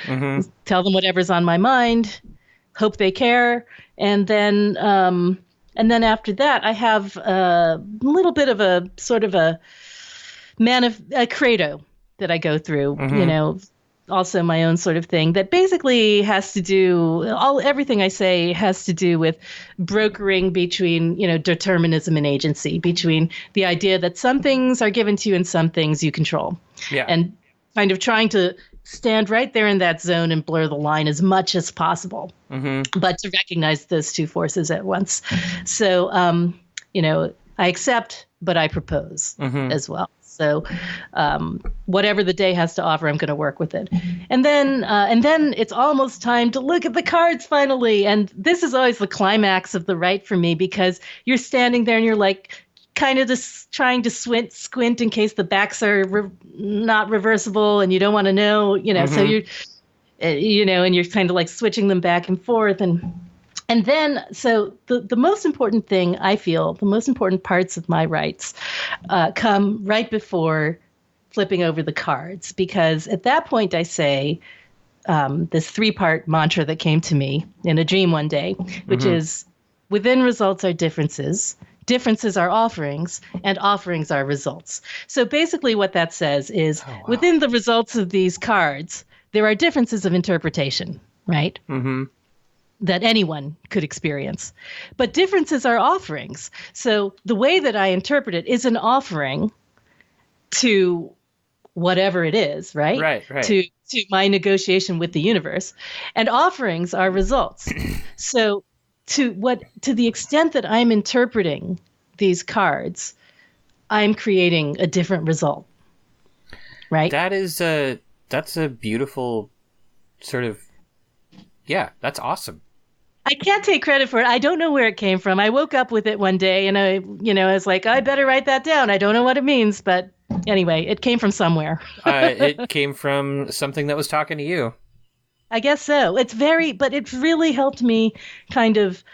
them whatever's on my mind. Hope they care. And then after that, I have a little bit of a sort of a credo that I go through, also my own sort of thing that basically has to do, everything I say has to do with brokering between, determinism and agency, between the idea that some things are given to you and some things you control. Yeah. And kind of trying to stand right there in that zone and blur the line as much as possible, but to recognize those two forces at once. So, I accept, but I propose as well. So whatever the day has to offer, I'm going to work with it. And then it's almost time to look at the cards finally. And this is always the climax of the rite for me, because you're standing there and you're like kind of just trying to squint in case the backs are not reversible and you don't want to know, so you're, and you're kind of like switching them back and forth. And then, so the most important thing, I feel, the most important parts of my rites come right before flipping over the cards, because at that point I say this 3-part mantra that came to me in a dream one day, which is, within results are differences, differences are offerings, and offerings are results. So basically what that says is, within the results of these cards, there are differences of interpretation, right? That anyone could experience. But differences are offerings. So the way that I interpret it is an offering to whatever it is, right? Right. To my negotiation with the universe. And offerings are results. So to the extent that I'm interpreting these cards, I'm creating a different result. Right? That's a beautiful sort of, that's awesome. I can't take credit for it. I don't know where it came from. I woke up with it one day and I was like, I better write that down. I don't know what it means, but anyway, it came from somewhere. It came from something that was talking to you. I guess so. But it's really helped me kind of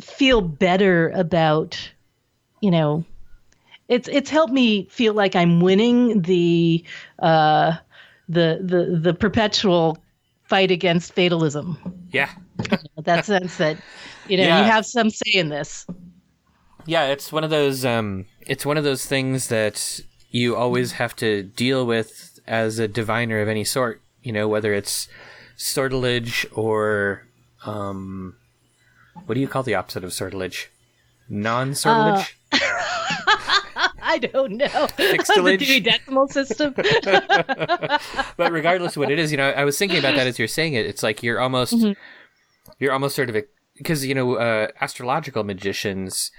feel better about, it's helped me feel like I'm winning the perpetual fight against fatalism. Yeah. That sense that, you have some say in this. Yeah, it's one of those things that you always have to deal with as a diviner of any sort, whether it's sortilege or what do you call the opposite of sortilege? Non-sortilege? I don't know. Fixtilage? The Dewey Decimal System. But regardless of what it is, I was thinking about that as you're saying it. It's like you're almost sort of because astrological magicians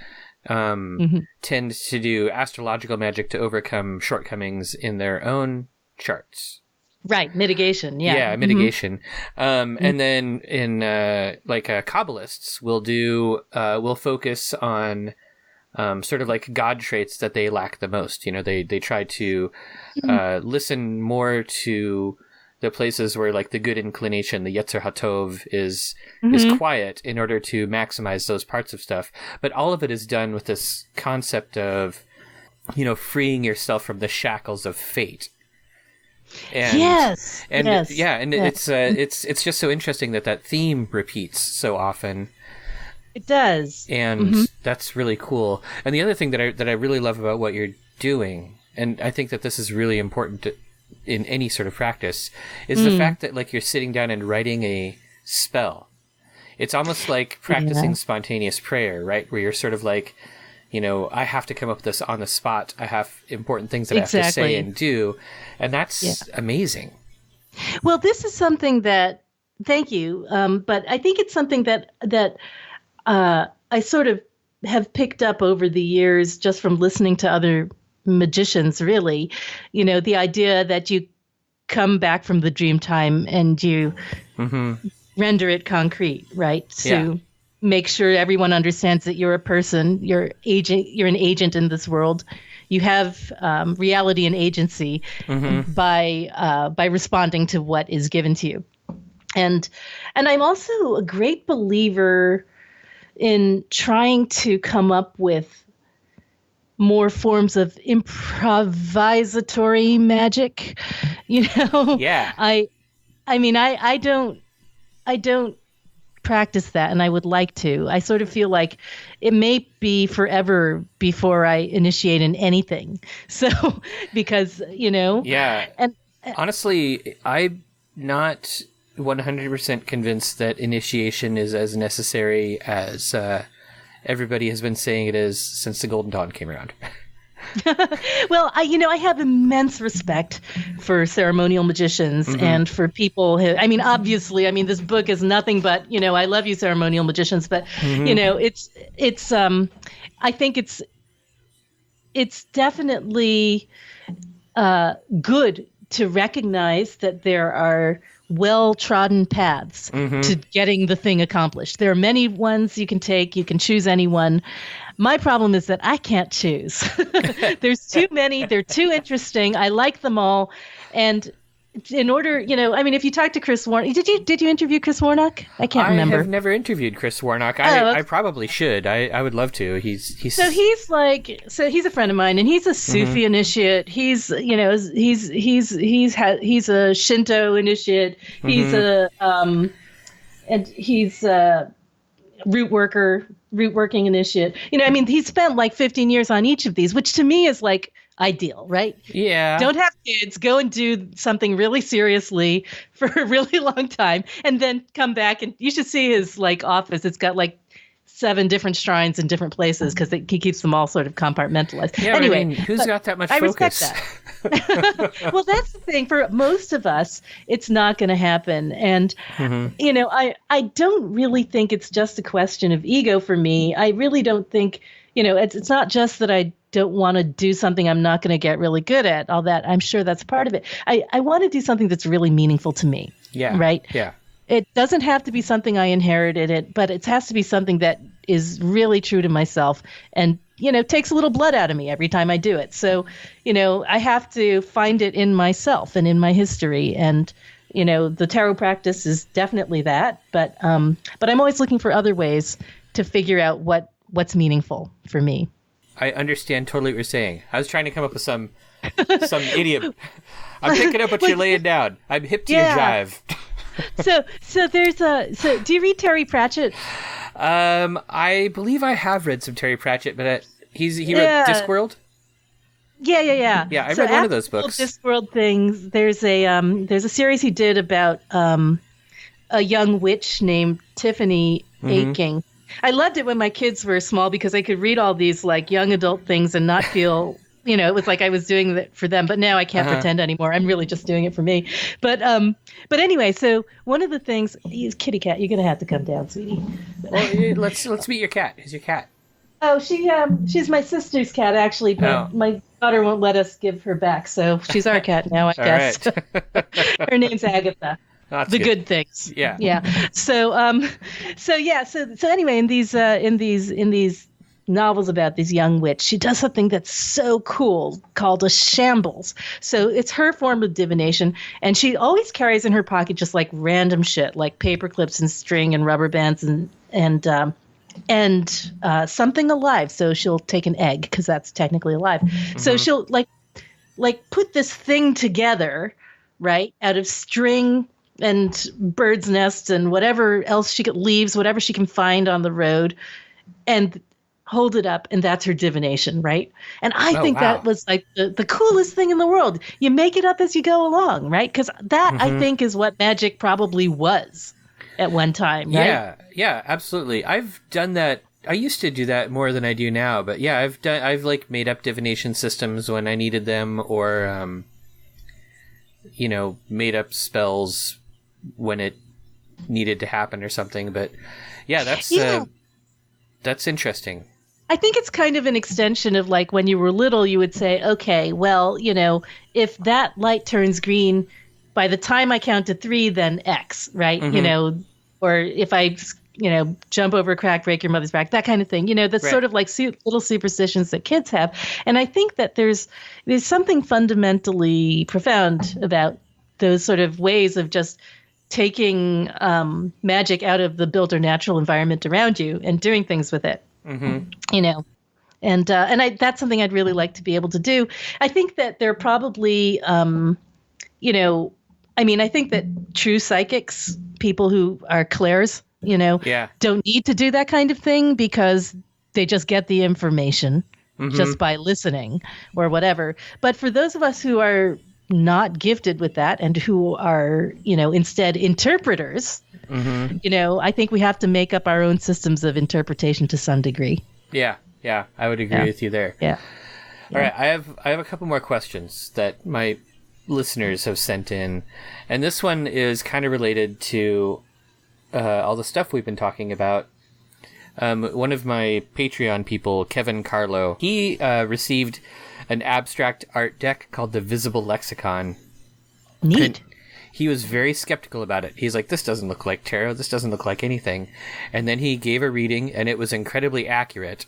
tend to do astrological magic to overcome shortcomings in their own charts. Right, mitigation. Yeah, mitigation. And then in Kabbalists will focus on sort of like God traits that they lack the most. They try to listen more to the places where like the good inclination, the Yetzer HaTov is quiet in order to maximize those parts of stuff. But all of it is done with this concept of, freeing yourself from the shackles of fate. And, yes. It's just so interesting that theme repeats so often. It does. And that's really cool. And the other thing that I really love about what you're doing, and I think that this is really important in any sort of practice is the fact that like you're sitting down and writing a spell. It's almost like practicing spontaneous prayer, right? Where you're sort of like, you know, I have to come up with this on the spot. I have important things that I have to say and do. And that's amazing. Well, this is something that, thank you. But I think it's something that I sort of have picked up over the years just from listening to other magicians, really. You know, the idea that you come back from the dream time and you render it concrete, right? To make sure everyone understands that you're a person, you're an agent in this world. You have reality and agency by responding to what is given to you. And I'm also a great believer in trying to come up with more forms of improvisatory magic. You know? Yeah. I mean, I don't practice that, and I would like to. I sort of feel like it may be forever before I initiate in anything. So, because, you know. Yeah. And honestly, I'm not 100% convinced that initiation is as necessary as everybody has been saying it is since the Golden Dawn came around. Well, I have immense respect for ceremonial magicians and for people who, obviously, this book is nothing but, I love you, ceremonial magicians, but, I think it's definitely good to recognize that there are well-trodden paths to getting the thing accomplished. There are many ones you can take. You can choose any one. My problem is that I can't choose. There's too many. They're too interesting. I like them all. And in order, if you talk to Chris Warnock, did you interview Chris Warnock? I can't remember. I have never interviewed Chris Warnock. I probably should. I would love to. He's he's a friend of mine, and he's a Sufi initiate. He's a Shinto initiate. He's he's a root working initiate. He spent like 15 years on each of these, which to me is like ideal, right? Yeah. Don't have kids, go and do something really seriously for a really long time, and then come back, and you should see his like office. It's got like 7 different shrines in different places because he keeps them all sort of compartmentalized. Yeah, anyway, who's got that much focus? I respect that. Well, that's the thing. For most of us, it's not going to happen. And, I don't really think it's just a question of ego for me. I really don't think, it's not just that I don't want to do something I'm not going to get really good at. All that, I'm sure that's part of it. I want to do something that's really meaningful to me. Yeah. Right? Yeah. It doesn't have to be something I inherited, but it has to be something that is really true to myself and, takes a little blood out of me every time I do it. So, I have to find it in myself and in my history. And, the tarot practice is definitely that. But I'm always looking for other ways to figure out what's meaningful for me. I understand totally what you're saying. I was trying to come up with some idiom. I'm picking up what you're laying down. I'm hip to your jive. So do you read Terry Pratchett? I believe I have read some Terry Pratchett, but he wrote Discworld. Yeah. Yeah, I read one of those books. Discworld things. There's a series he did about a young witch named Tiffany Aching. I loved it when my kids were small because I could read all these like young adult things and not feel, it was like I was doing it for them. But now I can't pretend anymore. I'm really just doing it for me. But anyway, so one of the things, he's kitty cat. You're gonna have to come down, sweetie. Well, let's meet your cat. Who's your cat? Oh, she's my sister's cat actually, but my daughter won't let us give her back, so she's our cat now, I guess. Right. Her name's Agatha. That's the good things. Yeah. So anyway, in these novels about this young witch, she does something that's so cool called a shambles. So it's her form of divination, and she always carries in her pocket just like random shit, like paper clips and string and rubber bands and something alive. So she'll take an egg because that's technically alive. So she'll like put this thing together, right, out of string and bird's nests and whatever else leaves, whatever she can find on the road, and hold it up, and that's her divination, right? And I think wow. that was like the coolest thing in the world. You make it up as you go along, right? Because that, I think, is what magic probably was at one time, right? Yeah, absolutely. I've done that. I used to do that more than I do now, but yeah, I've like made up divination systems when I needed them, or made up spells when it needed to happen or something. But yeah, that's interesting. I think it's kind of an extension of like when you were little, you would say, okay, well, if that light turns green by the time I count to 3, then X, right? Or if I jump over a crack, break your mother's back, that kind of thing. That's sort of like little superstitions that kids have. And I think that there's something fundamentally profound about those sort of ways of just taking magic out of the built or natural environment around you and doing things with it. And that's something I'd really like to be able to do. I think that there are probably, I think that true psychics, people who are clairs, don't need to do that kind of thing because they just get the information just by listening or whatever. But for those of us who are not gifted with that and who are, instead interpreters, I think we have to make up our own systems of interpretation to some degree. Yeah, I would agree with you there. Yeah. All right, I have a couple more questions that my listeners have sent in, and this one is kind of related to all the stuff we've been talking about. One of my Patreon people, Kevin Carlo, he received an abstract art deck called the Visible Lexicon. Neat. And he was very skeptical about it. He's like, this doesn't look like tarot. This doesn't look like anything. And then he gave a reading, and it was incredibly accurate.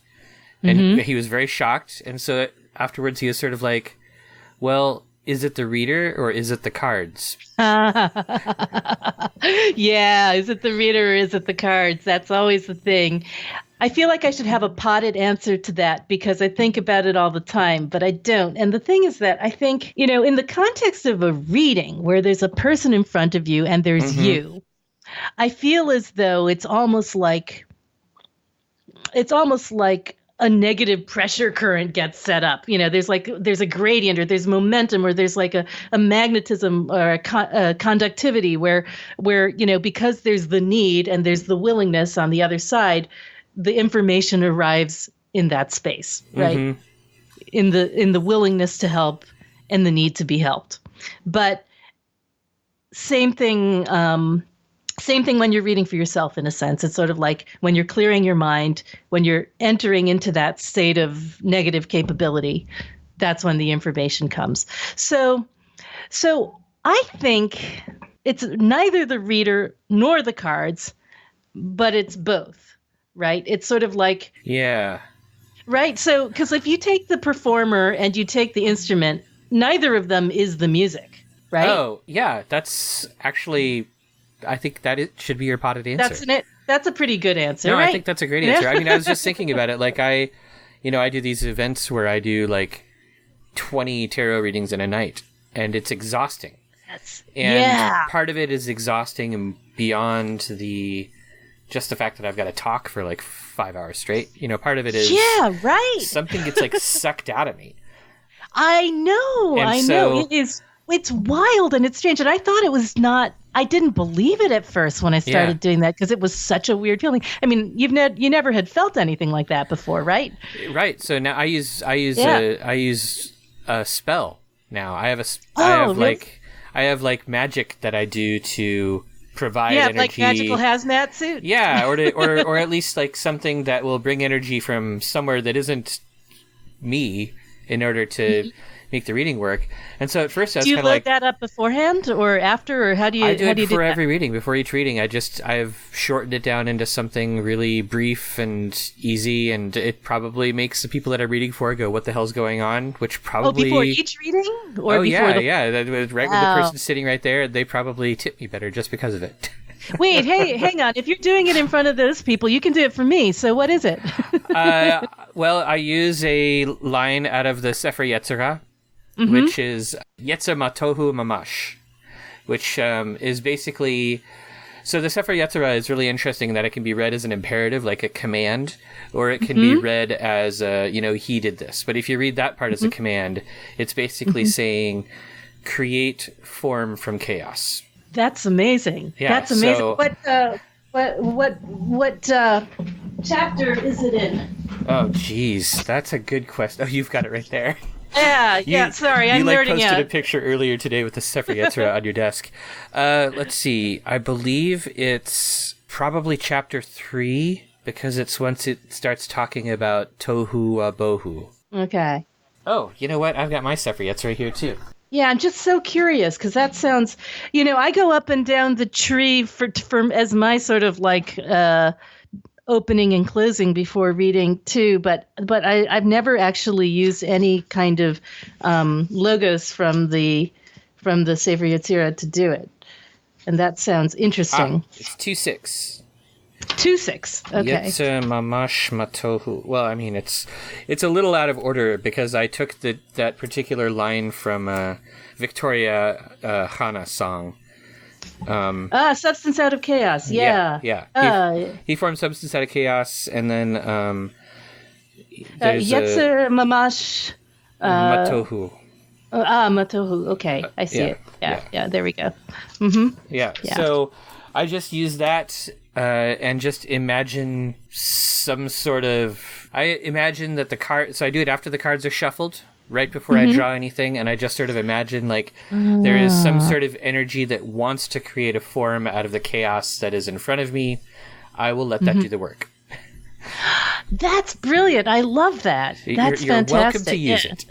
And he was very shocked. And so afterwards, he was sort of like, well, is it the reader or is it the cards? Yeah, is it the reader or is it the cards? That's always the thing. I feel like I should have a potted answer to that because I think about it all the time, but I don't. And the thing is that I think, in the context of a reading where there's a person in front of you and there's you, I feel as though it's almost like a negative pressure current gets set up. There's a gradient or there's momentum or there's like a magnetism or a conductivity where because there's the need and there's the willingness on the other side, the information arrives in that space, right? In the willingness to help and the need to be helped. But same thing when you're reading for yourself, in a sense. It's sort of like when you're clearing your mind, when you're entering into that state of negative capability, that's when the information comes. So I think it's neither the reader nor the cards, but it's both. Right? It's sort of like... Yeah. Right? So, because if you take the performer and you take the instrument, neither of them is the music, right? Oh, yeah. That's actually... I think that it should be your potted answer. That's a pretty good answer, no, right? I think that's a great answer. I mean, I was just thinking about it. Like, I do these events where I do, like, 20 tarot readings in a night, and it's exhausting. Part of it is exhausting and beyond just the fact that I've got to talk for like 5 hours straight. Part of it is something gets like sucked out of me. I know. It's wild and it's strange. And I thought it was not, I didn't believe it at first when I started doing that because it was such a weird feeling. I mean, you never had felt anything like that before, right? Right. So now I use a spell now. I have like magic that I do to provide energy. Like magical hazmat suit. Yeah, or at least like something that will bring energy from somewhere that isn't me in order to make the reading work. And so at first I was kind of like... Do you load that up beforehand or after, or how do you... I do it before every reading. Before each reading, I've shortened it down into something really brief and easy, and it probably makes the people that I'm reading for go, what the hell's going on? Which probably... before each reading? Or The person sitting right there, they probably tip me better just because of it. Wait, hey, hang on. If you're doing it in front of those people, you can do it for me. So what is it? Well, I use a line out of the Sefer Yetzirah, which is Yetzer Matohu Mamash, which is basically So the Sefer Yetzirah is really interesting in that it can be read as an imperative, like a command, or it can be read as, he did this. But if you read that part as a command, it's basically saying, create form from chaos. That's amazing. Yeah, that's amazing. so, What chapter is it in? Oh, geez. That's a good question. Oh, you've got it right there. Yeah, sorry, I'm nerding out. You posted a picture earlier today with the Sefer Yetzirah on your desk. Let's see. I believe it's probably chapter 3, because it's once it starts talking about tohu bohu. Okay. Oh, you know what? I've got my Sefer Yetzirah here, too. Yeah, I'm just so curious, because that sounds, I go up and down the tree for as my sort of like opening and closing before reading too, but I've never actually used any kind of logos from the Sefer Yetzirah to do it, and that sounds interesting. It's 2-6. 2-6. Okay. Yetzer mamash matohu. Well, I mean, it's a little out of order because I took that particular line from Victoria Hannah song. Substance out of chaos. Yeah. He formed substance out of chaos, and then there's Yetzer mamash matohu. Matohu. Okay, I see it. Yeah. There we go. Mm-hmm. Yeah. So I just use that and just imagine some sort of. I imagine that the card. So I do it after the cards are shuffled, right before I draw anything, and I just sort of imagine like there is some sort of energy that wants to create a form out of the chaos that is in front of me. I will let that do the work. That's brilliant. I love that. That's you're fantastic. welcome to use it.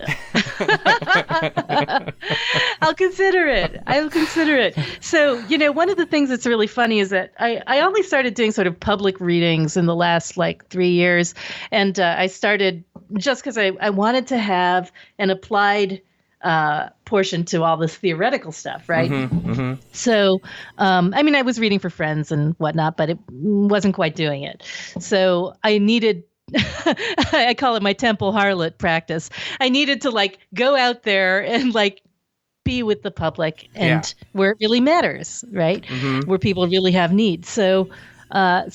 I'll consider it. So, one of the things that's really funny is that I only started doing sort of public readings in the last 3 years. And I started just because I wanted to have an applied portion to all this theoretical stuff, right? So, I was reading for friends and whatnot, but it wasn't quite doing it. So I needed, I call it my temple harlot practice. I needed to go out there and be with the public and where it really matters, right? Where people really have needs. So I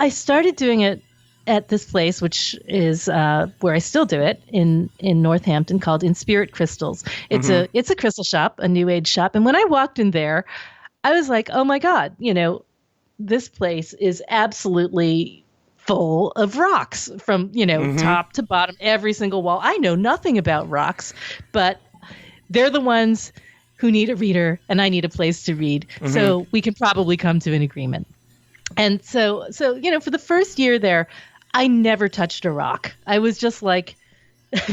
started doing it at this place, which is where I still do it in Northampton, called In Spirit Crystals. It's a crystal shop, a new age shop. And when I walked in there, I was like, oh my God, this place is absolutely full of rocks from, top to bottom, every single wall. I know nothing about rocks, but they're the ones who need a reader and I need a place to read. So we can probably come to an agreement. And so, for the first year there, I never touched a rock. I was just like,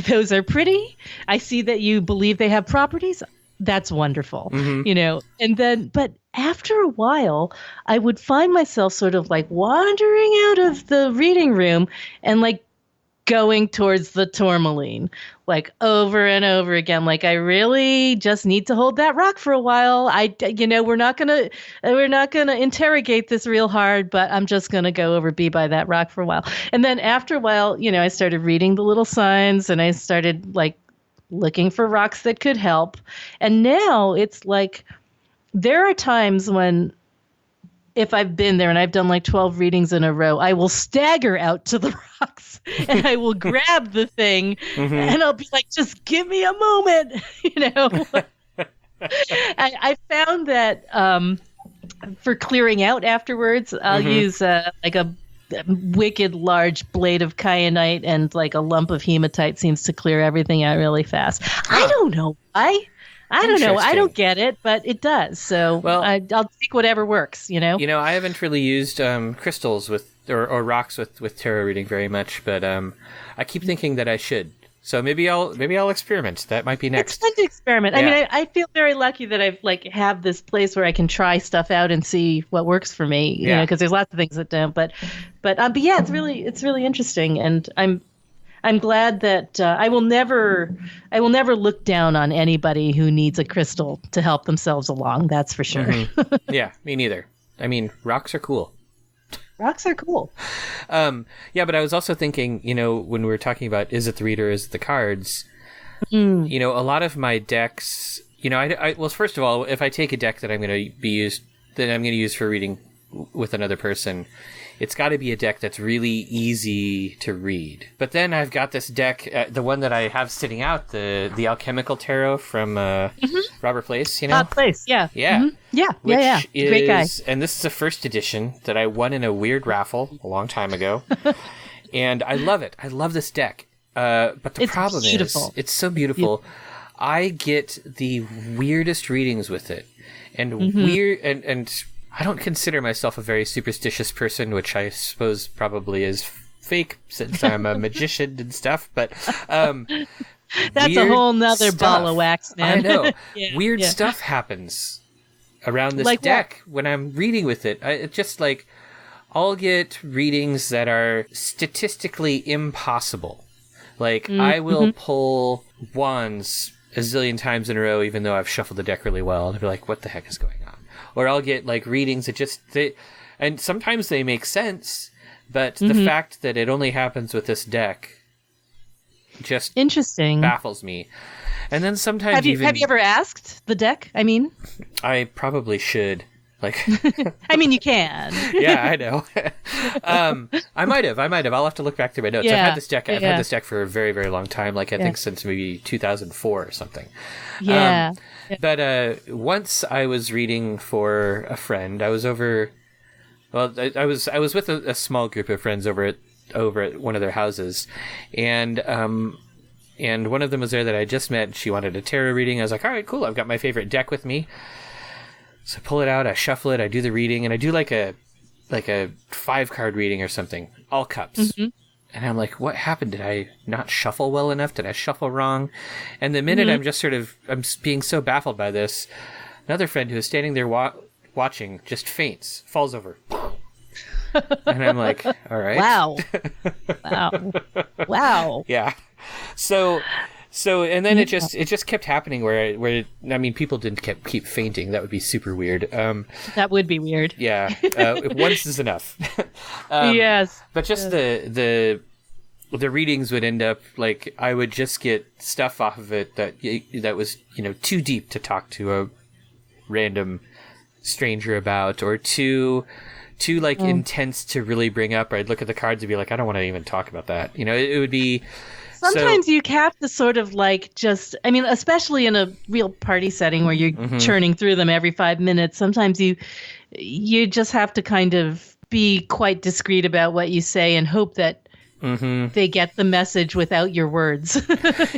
those are pretty. I see that you believe they have properties. That's wonderful, and then, but after a while, I would find myself sort of wandering out of the reading room and going towards the tourmaline, over and over again. I really just need to hold that rock for a while. We're not gonna interrogate this real hard, but I'm just gonna be by that rock for a while. And then after a while, I started reading the little signs and I started looking for rocks that could help. And now it's there are times when, if I've been there and I've done 12 readings in a row, I will stagger out to the rocks and I will grab the thing and I'll be just give me a moment, I found that for clearing out afterwards, I'll use a wicked large blade of kyanite, and a lump of hematite seems to clear everything out really fast. I don't know why. I don't know. I don't get it, but it does. So I'll take whatever works, I haven't really used crystals or rocks with tarot reading very much, but I keep thinking that I should. So maybe I'll experiment. That might be next. It's fun to experiment. Yeah. I feel very lucky that I've have this place where I can try stuff out and see what works for me. You know, because there's lots of things that don't. But yeah, it's really interesting, and I'm glad that I will never look down on anybody who needs a crystal to help themselves along. That's for sure. Yeah, me neither. I mean, rocks are cool. Rocks are cool. Yeah, but I was also thinking, when we were talking about is it the reader, is it the cards? A lot of my decks, well, first of all, if I take a deck that I'm going to be used that I'm going to use for reading with another person, it's got to be a deck that's really easy to read. But then I've got this deck, the one that I have sitting out, the Alchemical Tarot from Robert Place, you know? Place, yeah. Yeah. Mm-hmm. Yeah, yeah. Great guy. And this is a first edition that I won in a weird raffle a long time ago. And I love it. I love this deck. But the problem is, it's so beautiful. I get the weirdest readings with it. And and I don't consider myself a very superstitious person, which I suppose probably is fake since I'm a magician and stuff. But that's a whole nother ball of wax, man. I know. Weird stuff happens around this deck when I'm reading with it. It's just like I'll get readings that are statistically impossible. Like I will pull wands a zillion times in a row, even though I've shuffled the deck really well. And I'll be like, what the heck is going on? Or I'll get like readings that and sometimes they make sense, but the fact that it only happens with this deck just baffles me. And then sometimes have you ever asked the deck? I mean, I probably should. Like, I mean, you can. Yeah, I know. I might have. I'll have to look back through my notes. Yeah. I've had this deck for a very, very long time. Like I think since maybe 2004 or something. Yeah. But once I was reading for a friend. I was over. Well, I was with a small group of friends over at one of their houses, and one of them was there that I just met. She wanted a tarot reading. I was like, all right, cool. I've got my favorite deck with me. So I pull it out, I shuffle it, I do the reading, and I do like a 5-card reading or something, all cups. And I'm like, what happened? Did I not shuffle well enough? Did I shuffle wrong? And the minute I'm just I'm being so baffled by this, another friend who is standing there watching just faints, falls over. And I'm like, all right. Wow. Yeah. So and then it just kept happening where I mean, people didn't keep fainting. That would be super weird. That would be weird. Yeah, once is enough. Yes. But just the readings would end up like I would just get stuff off of it that was too deep to talk to a random stranger about, or too intense to really bring up. Or I'd look at the cards and be like, I don't want to even talk about that. It would be. Sometimes you have to sort of especially in a real party setting where you're churning through them every 5 minutes, sometimes you just have to kind of be quite discreet about what you say and hope that they get the message without your words.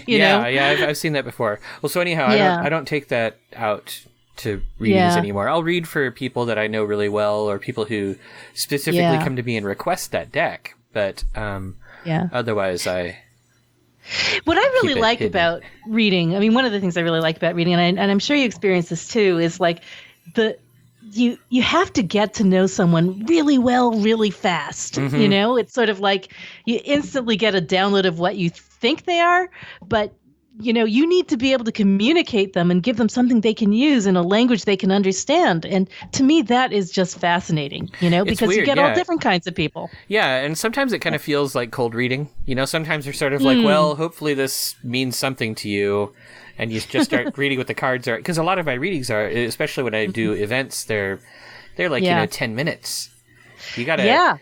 you know? I've seen that before. Well, so anyhow, I don't take that out to readings anymore. I'll read for people that I know really well, or people who specifically come to me and request that deck. But otherwise, what I really like about reading, I mean, one of the things I really like about reading, and I'm sure you experience this too, is like you have to get to know someone really well, really fast. It's sort of like you instantly get a download of what you think they are, but you need to be able to communicate them and give them something they can use in a language they can understand. And to me, that is just fascinating, because weird, you get all different kinds of people. Yeah, and sometimes it kind of feels like cold reading. Sometimes you're sort of like, well, hopefully this means something to you. And you just start reading what the cards are. Because a lot of my readings are, especially when I do events, they're like, 10 minutes. You gotta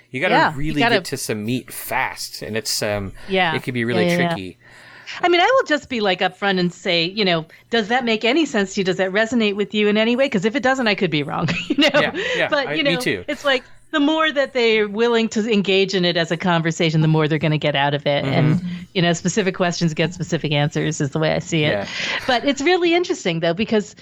really get to some meat fast. And it's, it can be really tricky. I mean, I will just be like upfront and say, does that make any sense to you? Does that resonate with you in any way? Because if it doesn't, I could be wrong. But me too. It's like the more that they're willing to engage in it as a conversation, the more they're going to get out of it. And specific questions get specific answers is the way I see it. Yeah. But it's really interesting though, because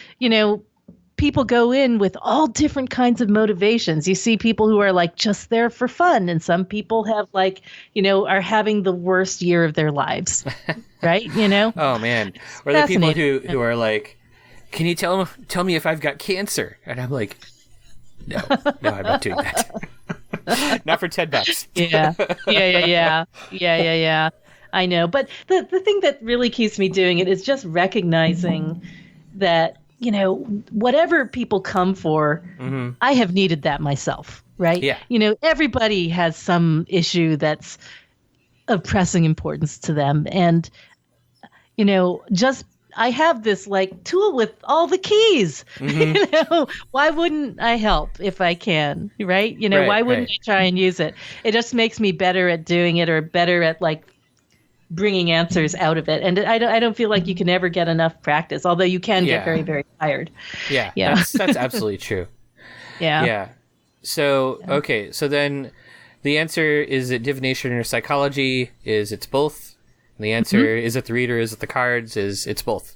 people go in with all different kinds of motivations. You see people who are like just there for fun, and some people have are having the worst year of their lives, right? Oh man, or the people who are like, can you tell me if I've got cancer? And I'm like, no, I'm not doing that. Not for $10. Yeah. I know, but the thing that really keeps me doing it is just recognizing that. Whatever people come for, I have needed that myself, right? Yeah. Everybody has some issue that's of pressing importance to them. And, I have this like tool with all the keys. Why wouldn't I help if I can? Right? Why wouldn't I try and use it? It just makes me better at doing it, or better at like bringing answers out of it. And I don't feel like you can ever get enough practice, although you can get very, very tired. Yeah. That's absolutely true. Yeah. So, okay. So then the answer is it divination or psychology? Is it's both? And the answer is it the reader? Is it the cards? Is it's both?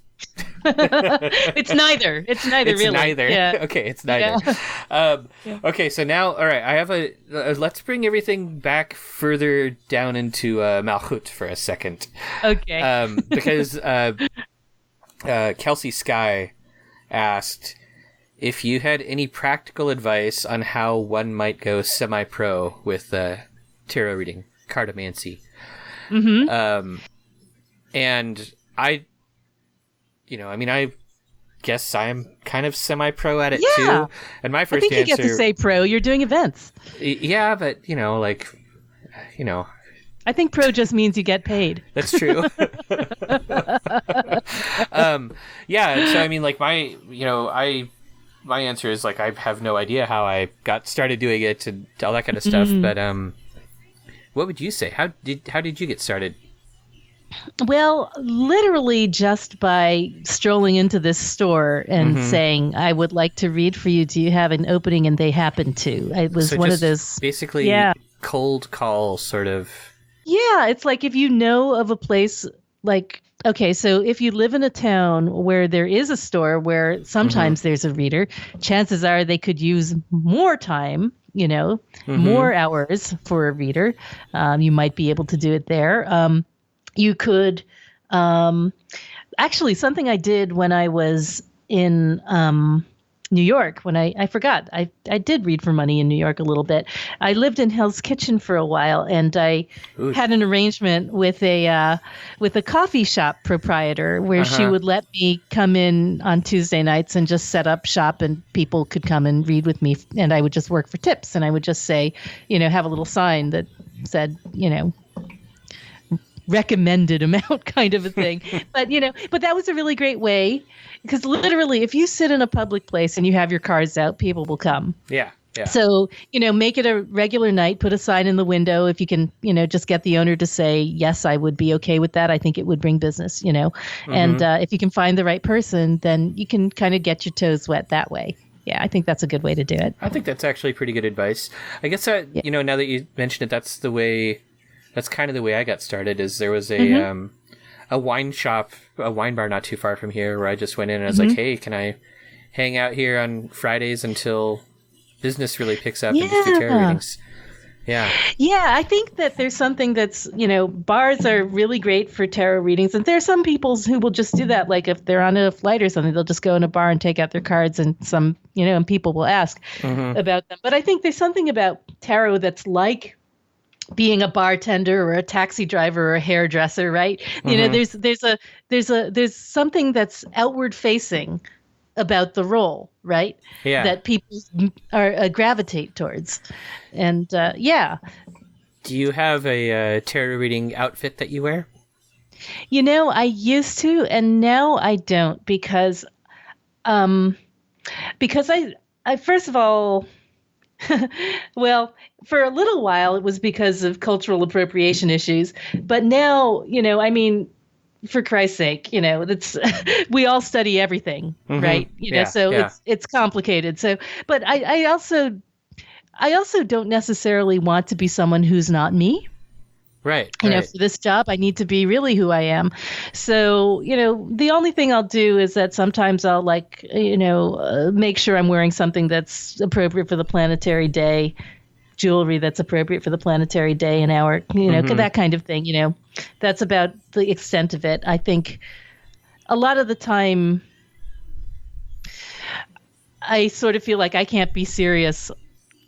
It's neither. It's neither. It's really. neither. Yeah. Okay, it's neither. Okay, so now, all right, I have let's bring everything back further down into Malchut for a second. Okay. Because Kelsey Sky asked if you had any practical advice on how one might go semi-pro with tarot reading, cartomancy. And I guess I'm kind of semi-pro at it too. And my first answer, you get to say pro. You're doing events. Yeah, but I think pro just means you get paid. That's true. Yeah. So I mean, like my answer is like I have no idea how I got started doing it and all that kind of stuff. But what would you say? How did you get started? Well, literally just by strolling into this store and saying, I would like to read for you. Do you have an opening? And they happened to. It was one of those. Basically, cold call sort of. Yeah, it's like if you know of a place like, okay, so if you live in a town where there is a store where sometimes there's a reader, chances are they could use more time, more hours for a reader. You might be able to do it there. You could, actually, something I did when I was in New York, when I forgot, I did read for money in New York a little bit. I lived in Hell's Kitchen for a while, and I had an arrangement with a coffee shop proprietor where she would let me come in on Tuesday nights and just set up shop, and people could come and read with me, and I would just work for tips, and I would just say, have a little sign that said, recommended amount kind of a thing. But that was a really great way, because literally if you sit in a public place and you have your cards out, people will come. Yeah. So, make it a regular night, put a sign in the window. If you can, just get the owner to say, yes, I would be okay with that. I think it would bring business, and if you can find the right person, then you can kind of get your toes wet that way. Yeah, I think that's a good way to do it. I think that's actually pretty good advice. I guess that, now that you mentioned it, that's kind of the way I got started. Is there was a wine shop, a wine bar not too far from here, where I just went in and I was like, hey, can I hang out here on Fridays until business really picks up and just do tarot readings? Yeah, I think that there's something that's, bars are really great for tarot readings. And there are some people who will just do that. Like if they're on a flight or something, they'll just go in a bar and take out their cards, and and people will ask about them. But I think there's something about tarot that's like being a bartender or a taxi driver or a hairdresser, right? There's something that's outward facing about the role, right? Yeah. That people are gravitate towards. And Do you have a tarot reading outfit that you wear? I used to, and now I don't, because I first of all, well, for a little while it was because of cultural appropriation issues, but now, for Christ's sake, that's we all study everything, right? It's complicated. So, but I also don't necessarily want to be someone who's not me. Right. For this job, I need to be really who I am. So, the only thing I'll do is that sometimes I'll make sure I'm wearing something that's appropriate for the planetary day, jewelry that's appropriate for the planetary day and hour, that kind of thing, That's about the extent of it. I think a lot of the time I sort of feel like I can't be serious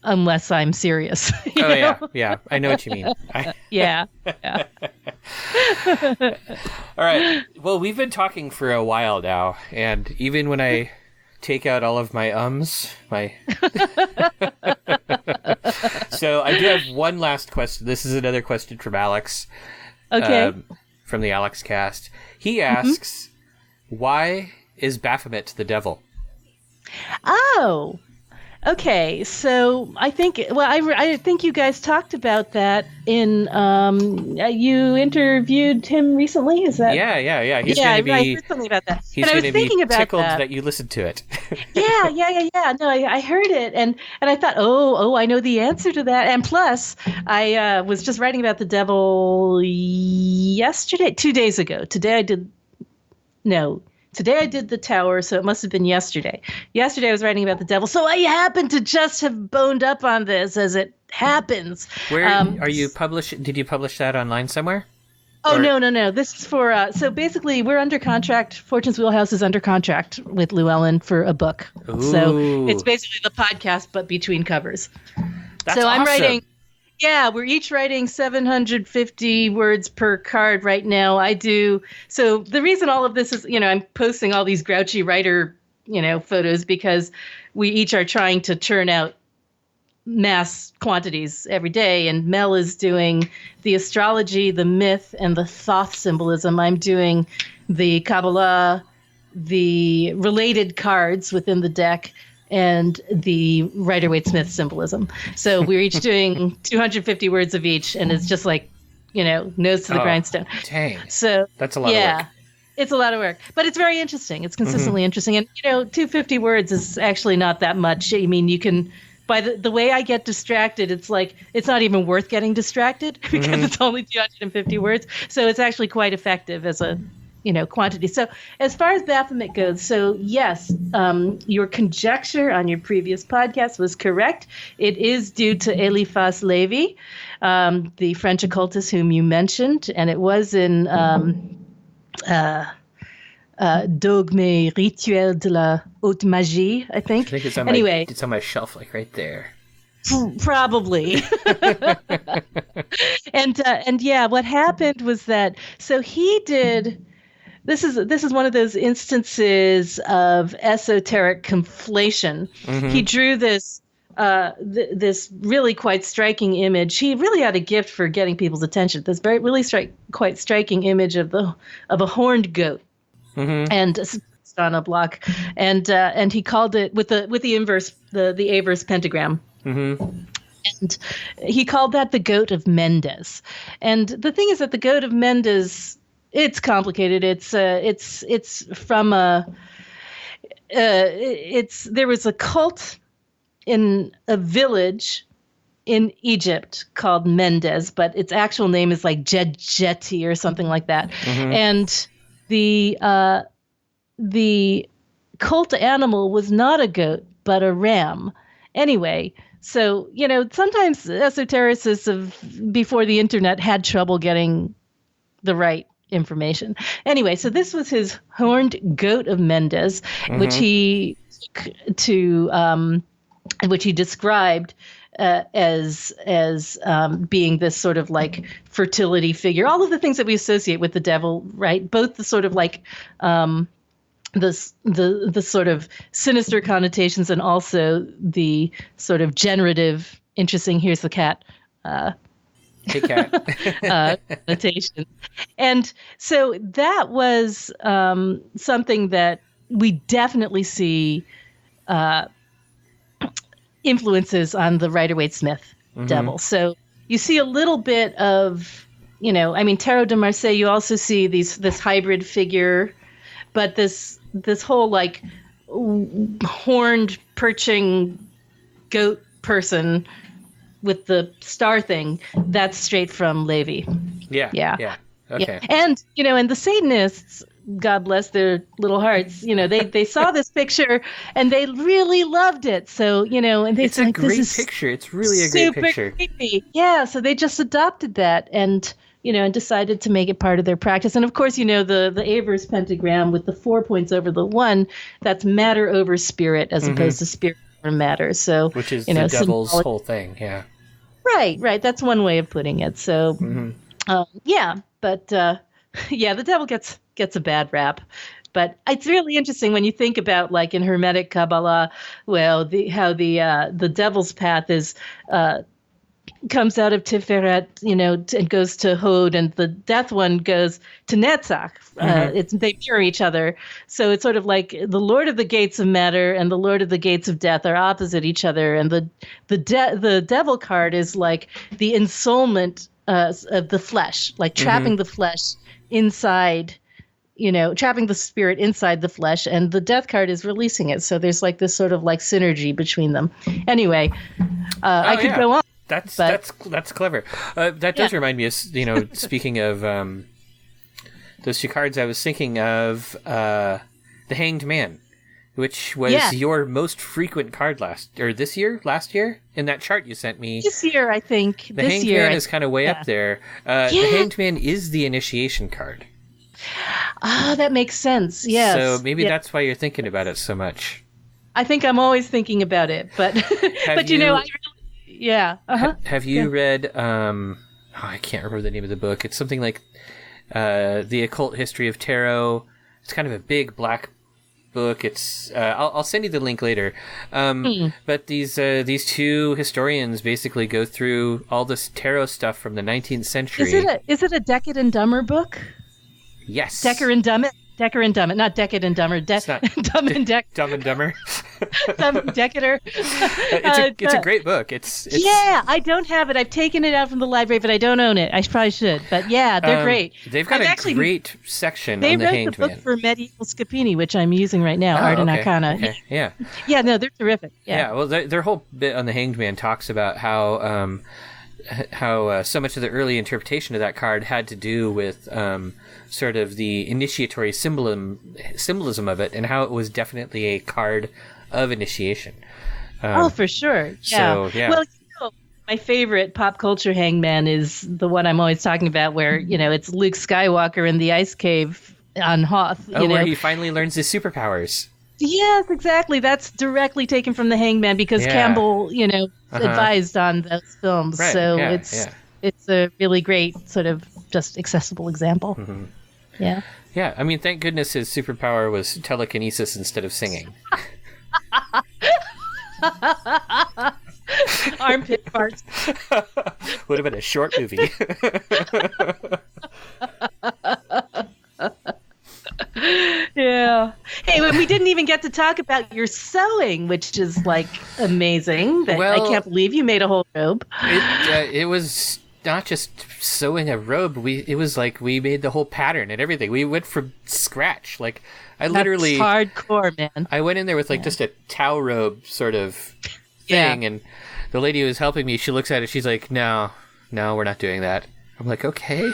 unless I'm serious. Yeah. I know what you mean. Yeah. All right. Well, we've been talking for a while now, and even when I take out all of my So I do have one last question. This is another question from Alex. Okay. From the Alex cast. He asks, Why is Baphomet the devil? Oh, okay. So I think I think you guys talked about that in you interviewed him recently. Is that? Yeah. He's going to be. I heard something about that. He's and I was going to thinking be about tickled that. that you listened to it. Yeah. No, I heard it, and I thought, oh, I know the answer to that. And plus, I was just writing about the devil yesterday, 2 days ago. Today I did the tower, so it must have been yesterday. Yesterday I was writing about the devil, so I happened to just have boned up on this as it happens. Where are you published? Did you publish that online somewhere? Oh, no. This is for, so basically we're under contract. Fortune's Wheelhouse is under contract with Llewellyn for a book. Ooh. So it's basically the podcast, but between covers. That's so I'm awesome. writing, we're each writing 750 words per card right now. I do. So the reason all of this is, I'm posting all these grouchy writer, photos because we each are trying to churn out mass quantities every day. And Mel is doing the astrology, the myth, and the Thoth symbolism. I'm doing the Kabbalah, the related cards within the deck, and the Rider-Waite-Smith symbolism. So we're each doing 250 words of each, and it's just like, nose to the grindstone. Dang. So that's a lot of work. It's a lot of work, but it's very interesting. It's consistently interesting. And, 250 words is actually not that much. I mean, you can, by the way I get distracted, it's like, it's not even worth getting distracted because it's only 250 words. So it's actually quite effective as a, quantity. So as far as Baphomet goes, so yes, your conjecture on your previous podcast was correct. It is due to Eliphas Lévy, the French occultist whom you mentioned, and it was in Dogme Rituel de la Haute Magie, I think. I think it's on it's on my shelf, like right there. Probably. and yeah, what happened was that, so he did. This is one of those instances of esoteric conflation. He drew this this really quite striking image. He really had a gift for getting people's attention. This quite striking image of a horned goat, and on a block, and he called it with the inverse, the averse pentagram. And he called that the goat of Mendes. And the thing is that the goat of Mendes, it's complicated. It's from there was a cult in a village in Egypt called Mendes, but its actual name is like Jedjeti or something like that. And the cult animal was not a goat, but a ram. Anyway, so, sometimes esotericists before the internet had trouble getting the right information. Anyway, so this was his horned goat of Mendes, which he described as being this sort of like fertility figure. All of the things that we associate with the devil, right? Both the sort of like the sort of sinister connotations and also the sort of generative, interesting. Here's the cat. Hey, cat. Notation. And so that was something that we definitely see influences on the Rider-Waite-Smith devil. So you see a little bit of, Tarot de Marseille, you also see this hybrid figure, but this whole like horned perching goat person with the star thing, that's straight from Lévy. Yeah. Okay. Yeah. And, and the Satanists, God bless their little hearts, they saw this picture and they really loved it. So, and they it's a great picture. It's really a great picture. Creepy. Yeah. So they just adopted that and, and decided to make it part of their practice. And of course, the Averse pentagram with the 4 points over the 1, that's matter over spirit as opposed to spirit over matter. So, which is the devil's whole thing. Yeah. Right. That's one way of putting it. So, but the devil gets a bad rap. But it's really interesting when you think about, like in Hermetic Kabbalah, well, how the devil's path is comes out of Tiferet, and goes to Hod, and the death one goes to Netzach. They mirror each other. So it's sort of like the Lord of the Gates of Matter and the Lord of the Gates of Death are opposite each other. And the Devil card is like the ensoulment of the flesh, like trapping the flesh inside, trapping the spirit inside the flesh. And the Death card is releasing it. So there's like this sort of like synergy between them. Anyway, I could go on. That's clever. That does remind me of, speaking of those two cards, I was thinking of the Hanged Man, which was your most frequent card last year, in that chart you sent me. This year, I think. The Hanged Man is kind of way up there. The Hanged Man is the initiation card. Ah, that makes sense. Yes. So maybe that's why you're thinking about it so much. I think I'm always thinking about it, but I really. Yeah. Uh-huh. Have you read? I can't remember the name of the book. It's something like The Occult History of Tarot. It's kind of a big black book. It's I'll send you the link later. But these two historians basically go through all this tarot stuff from the 19th century. Is it a Deckard and Dumber book? Yes. Deckard and Dumber. Deckard and Dumber, not Decade and Dumber. Dumb and Deck. Dumb and Dumber. Decador. It's a great book. It's I don't have it. I've taken it out from the library, but I don't own it. I probably should. But they're great. They've got a great section on the Hanged Man. They wrote the book for Medieval Scapini, which I'm using right now, Art and Arcana. Okay. Yeah. Yeah, no, they're terrific. Yeah, well, their whole bit on the Hanged Man talks about how so much of the early interpretation of that card had to do with sort of the initiatory symbolism of it, and how it was definitely a card of initiation. For sure. Yeah. So, yeah. Well, my favorite pop culture hangman is the one I'm always talking about, where it's Luke Skywalker in the ice cave on Hoth. Where he finally learns his superpowers. Yes, exactly. That's directly taken from the Hangman because Campbell, advised on those films. Right. So it's a really great sort of just accessible example. Mm-hmm. Yeah. Yeah. I mean, thank goodness his superpower was telekinesis instead of singing. Armpit farts. Would have been a short movie. Yeah. Hey, we didn't even get to talk about your sewing, which is like amazing. I can't believe you made a whole robe. It was not just sewing a robe. It was like we made the whole pattern and everything. We went from scratch. Like That's hardcore, man. I went in there with just a towel robe sort of thing, and the lady who was helping me, she looks at it. She's like, "No, we're not doing that." I'm like, okay.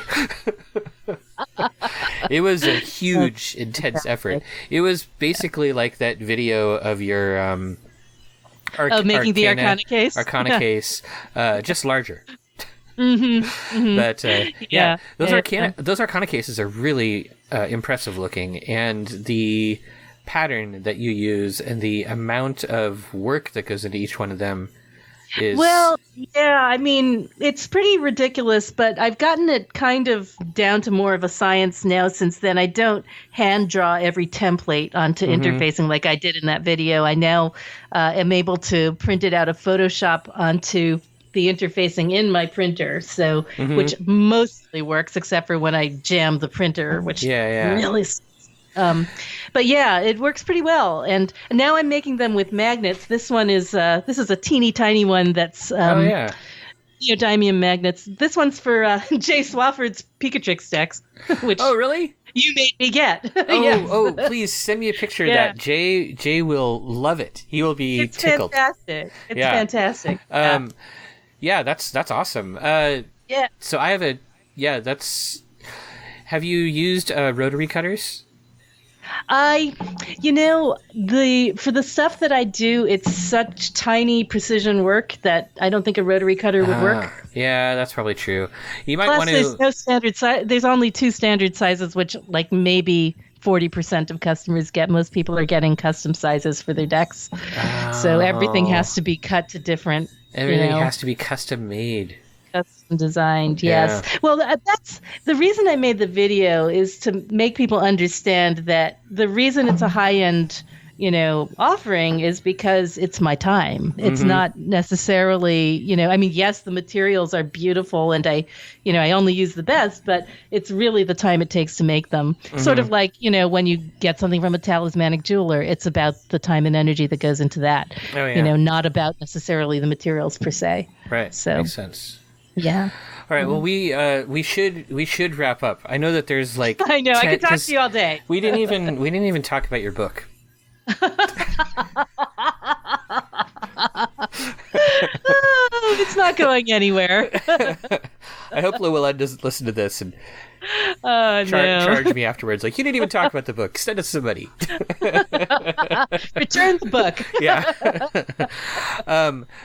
It was a huge, intense effort. It was basically like that video of your making the Arcana case. Arcana case, just larger. Mm-hmm. But those Arcana cases are really impressive looking, and the pattern that you use and the amount of work that goes into each one of them is... Well, yeah, I mean, it's pretty ridiculous, but I've gotten it kind of down to more of a science now since then. I don't hand draw every template onto interfacing like I did in that video. I now am able to print it out of Photoshop onto the interfacing in my printer, so which mostly works except for when I jam the printer, which really... But yeah, it works pretty well. And now I'm making them with magnets. This one is this is a teeny tiny one that's neodymium magnets. This one's for Jay Swafford's Picatrix decks. Which really? You made me get. Please send me a picture of that. Jay will love it. He will be tickled. Fantastic. It's fantastic. That's awesome. So I have have you used rotary cutters? For the stuff that I do, it's such tiny precision work that I don't think a rotary cutter would work. Yeah, that's probably true. You might Plus, want to. There's no standard size. There's only 2 standard sizes, which like maybe 40% of customers get. Most people are getting custom sizes for their decks, so everything has to be cut to different. Everything has to be custom made. Custom designed, yes. Yeah. Well, that's the reason I made the video, is to make people understand that the reason it's a high-end offering is because it's my time. It's not necessarily, yes, the materials are beautiful and I only use the best, but it's really the time it takes to make them. Sort of like, when you get something from a talismanic jeweler, it's about the time and energy that goes into that, not about necessarily the materials per se. Right. So makes sense. Yeah. All right. Well, we should wrap up. I know that there's like I know I could talk to you all day. We didn't even talk about your book. It's not going anywhere. I hope Llewellyn doesn't listen to this and charge me afterwards. Like, you didn't even talk about the book. Send us some money. Return the book. Yeah.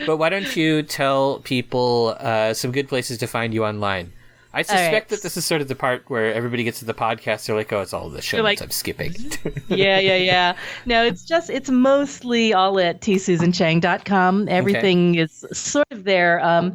But why don't you tell people some good places to find you online? I suspect that this is sort of the part where everybody gets to the podcast. They're like, oh, it's all the show notes I'm skipping. Yeah. No, it's mostly all at tsusanchang.com. Everything is sort of there.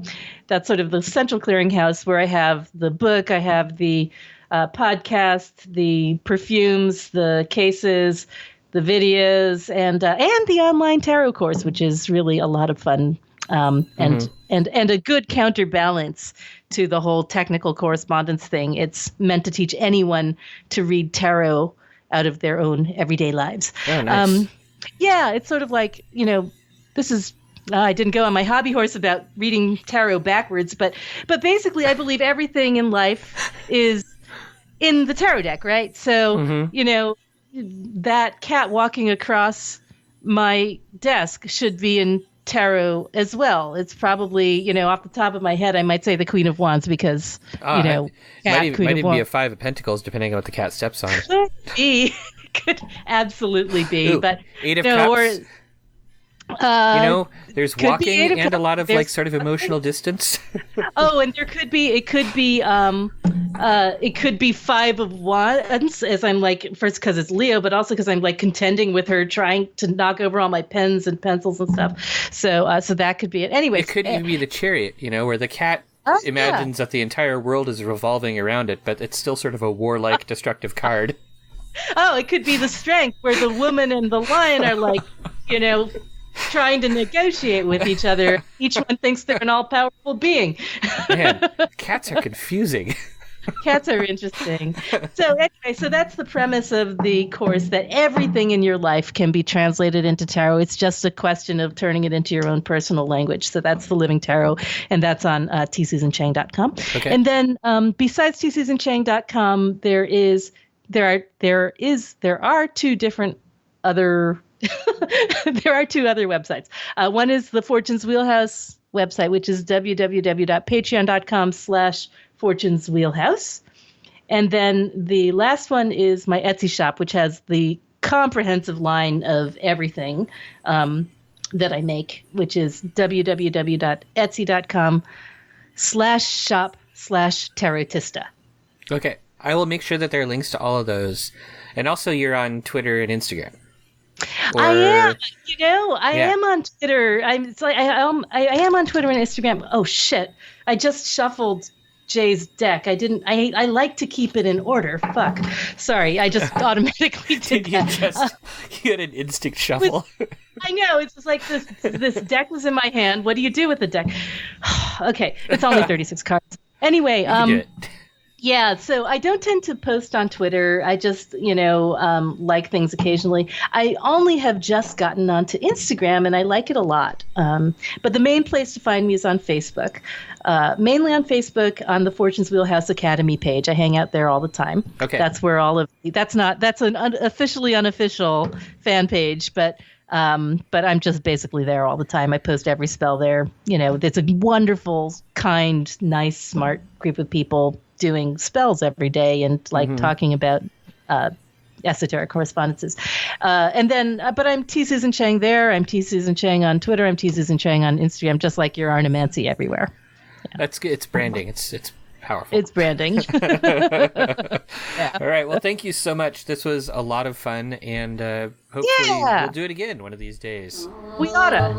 That's sort of the central clearinghouse where I have the book, I have the podcast, the perfumes, the cases, the videos, and the online tarot course, which is really a lot of fun. And a good counterbalance to the whole technical correspondence thing. It's meant to teach anyone to read tarot out of their own everyday lives. Oh, nice. It's sort of like, this is, I didn't go on my hobby horse about reading tarot backwards, but basically I believe everything in life is in the tarot deck, right? So, that cat walking across my desk should be in tarot as well. It's probably, off the top of my head, I might say the Queen of Wands because, cat, might even Queen of be a Wands. Five of Pentacles, depending on what the cat steps on. Could absolutely be. Ooh, but Eight of Cups. There's walking and a lot of like sort of emotional distance. Oh, and it could be Five of Wands, as I'm like, first because it's Leo, but also because I'm like contending with her, trying to knock over all my pens and pencils and stuff. So that could be it. Anyway, it could even be the Chariot, where the cat imagines that the entire world is revolving around it, but it's still sort of a warlike, destructive card. Oh, it could be the Strength, where the woman and the lion are like, trying to negotiate with each other. Each one thinks they're an all-powerful being. Man, cats are confusing. Cats are interesting. So anyway, that's the premise of the course, that everything in your life can be translated into tarot. It's just a question of turning it into your own personal language. So that's the Living Tarot, and that's on tsusanchang.com. Okay. And then besides tsusanchang.com, there are two different other there are two other websites. One is the Fortune's Wheelhouse website, which is www.patreon.com/Fortune's Wheelhouse. And then the last one is my Etsy shop, which has the comprehensive line of everything that I make, which is www.etsy.com/shop/tarotista. Okay. I will make sure that there are links to all of those. And also you're on Twitter and Instagram. I am. I am on Twitter. I am on Twitter and Instagram. Oh shit! I just shuffled Jay's deck. I didn't. I like to keep it in order. Fuck. Sorry. I just automatically did that. You had an instinct shuffle. I know. It's just like this deck was in my hand. What do you do with the deck? Okay. It's only 36 cards. Anyway. You can do it. Yeah, so I don't tend to post on Twitter. I just, like things occasionally. I only have just gotten onto Instagram, and I like it a lot. But the main place to find me is on Facebook. Mainly on Facebook, on the Fortune's Wheelhouse Academy page. I hang out there all the time. Okay. That's where that's an officially unofficial fan page, but I'm just basically there all the time. I post every spell there. It's a wonderful, kind, nice, smart group of people doing spells every day and talking about esoteric correspondences. And then, but I'm T. Susan Chang there. I'm T. Susan Chang on Twitter. I'm T. Susan Chang on Instagram, just like your Arnemancy everywhere. Yeah. That's good. It's branding. It's powerful. It's branding. Yeah. All right. Well, thank you so much. This was a lot of fun, and hopefully we'll do it again one of these days. We oughta.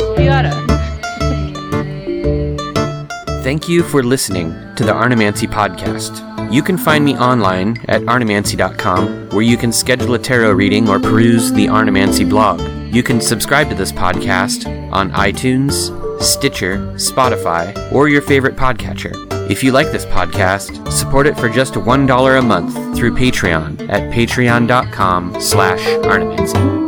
Thank you for listening to the Arnemancy Podcast. You can find me online at Arnemancy.com, where you can schedule a tarot reading or peruse the Arnemancy blog. You can subscribe to this podcast on iTunes, Stitcher, Spotify, or your favorite podcatcher. If you like this podcast, support it for just $1 a month through Patreon at patreon.com/Arnemancy.